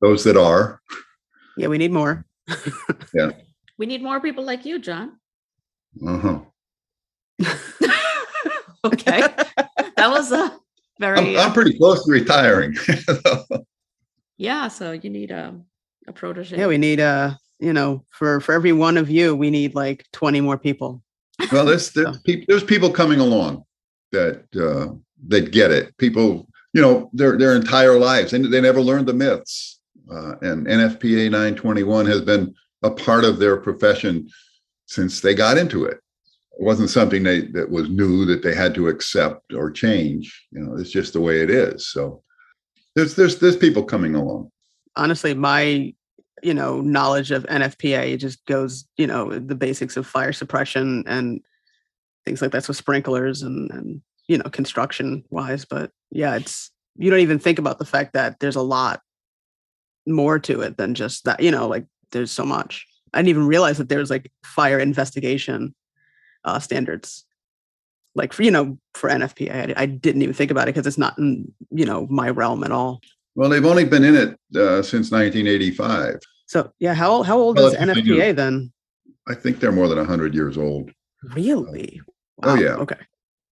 those that are. Yeah, we need more. Yeah. We need more people like you, John. Uh-huh. Okay. That was a very... I'm pretty close to retiring. Yeah, so you need a protege. Yeah, we need for every one of you, we need like 20 more people. Well, there's people coming along that get it. People, their entire lives, and they never learned the myths. And NFPA 921 has been a part of their profession since they got into it. It wasn't something that was new that they had to accept or change. It's just the way it is. So there's people coming along. Honestly, my knowledge of NFPA just goes, the basics of fire suppression and things like that. So sprinklers and construction wise. But yeah, you don't even think about the fact that there's a lot more to it than just that, there's so much. I didn't even realize that there was like fire investigation standards, like for NFPA. I didn't even think about it because it's not in, my realm at all. Well, they've only been in it since 1985. So yeah, how old is NFPA then? I think they're more than 100 years old. Really? Wow. Oh yeah. Okay.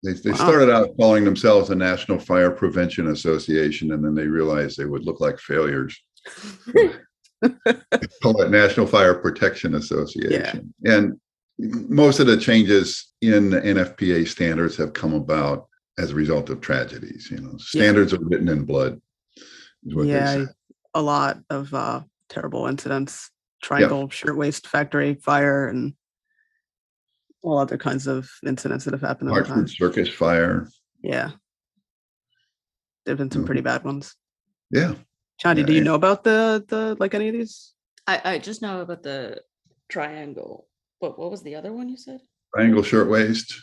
They started out calling themselves the National Fire Prevention Association, and then they realized they would look like failures. Call it National Fire Protection Association. Yeah. And most of the changes in the NFPA standards have come about as a result of tragedies. Standards are written in blood. Is what they say. A lot of terrible incidents, Triangle Shirtwaist Factory fire, and all other kinds of incidents that have happened. Hartford Circus fire. Yeah. There've been some pretty bad ones. Yeah. Chandi, do you know about the like any of these? I just know about the Triangle. But what was the other one you said? Triangle Shirtwaist.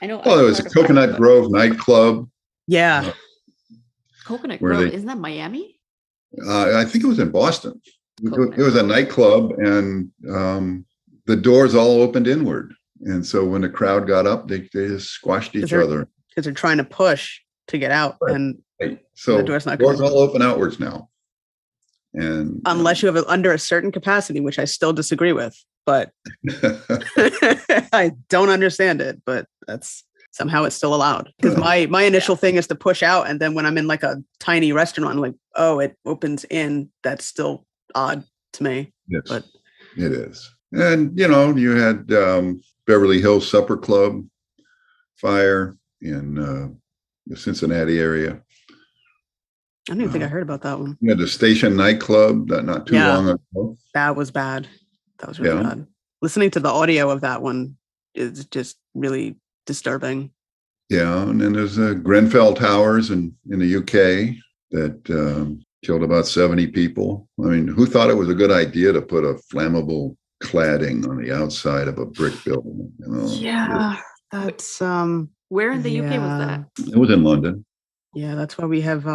I know. Oh, there was a Coconut Grove nightclub. Yeah. Coconut Grove, isn't that Miami? I think it was in Boston. It was a nightclub, and the doors all opened inward. And so when the crowd got up, they just squashed each other. Because they're trying to push to get out. Right. And so the doors all open outwards now. And unless you have it under a certain capacity, which I still disagree with, but I don't understand it, but somehow it's still allowed. Because my initial thing is to push out. And then when I'm in like a tiny restaurant, I'm like, oh, it opens in. That's still odd to me. Yes, but it is. And, you had Beverly Hills Supper Club fire in the Cincinnati area. I don't even think I heard about that one. You had the Station nightclub not too long ago. That was bad. That was really bad. Listening to the audio of that one is just really disturbing. Yeah, and then there's Grenfell Towers in the UK that killed about 70 people. I mean, who thought it was a good idea to put a flammable cladding on the outside of a brick building? Yeah, that's where in the UK was that? It was in London. Yeah, that's why we have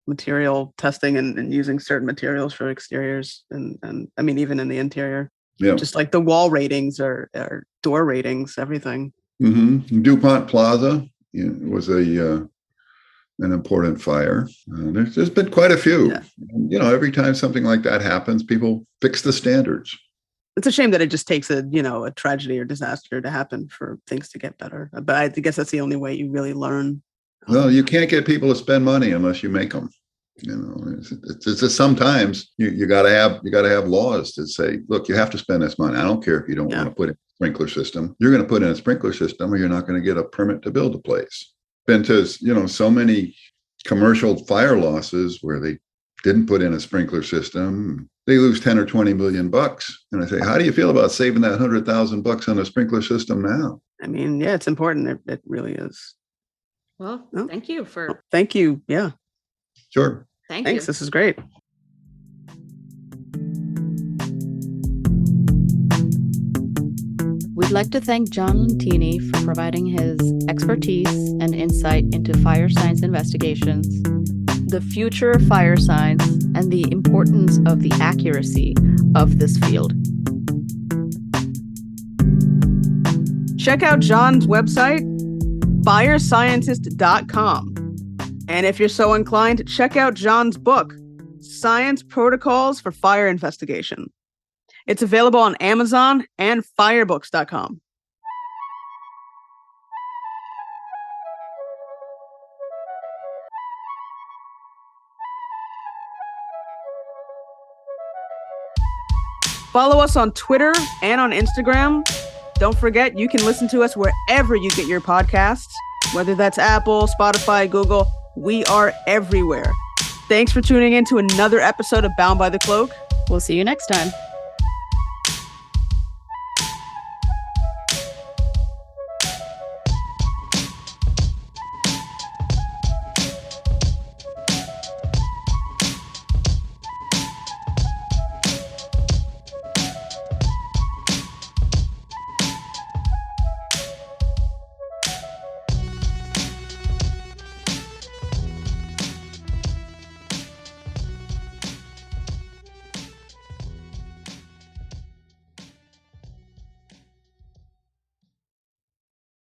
material testing and using certain materials for exteriors and I mean even in the interior. Yeah, just like the wall ratings or door ratings, everything. Mm-hmm. DuPont Plaza was an important fire. There's been quite a few. Yeah. Every time something like that happens, people fix the standards. It's a shame that it just takes a tragedy or disaster to happen for things to get better. But I guess that's the only way you really learn. Well, you can't get people to spend money unless you make them. It's just sometimes you got to have laws that say, look, you have to spend this money. I don't care if you don't want to put in a sprinkler system. You're going to put in a sprinkler system, or you're not going to get a permit to build a place. Been to so many commercial fire losses where they didn't put in a sprinkler system. They lose 10 or 20 million bucks. And I say, how do you feel about saving that $100,000 on a sprinkler system now? I mean, yeah, it's important. It really is. Well, thank you for. Thank you. Yeah. Sure. Thanks. You. This is great. We'd like to thank John Lentini for providing his expertise and insight into fire science investigations, the future of fire science, and the importance of the accuracy of this field. Check out John's website, firescientist.com. And if you're so inclined, check out John's book, Science Protocols for Fire Investigation. It's available on Amazon and firebooks.com. Follow us on Twitter and on Instagram. Don't forget, you can listen to us wherever you get your podcasts, whether that's Apple, Spotify, Google. We are everywhere. Thanks for tuning in to another episode of Bound by the Cloak. We'll see you next time.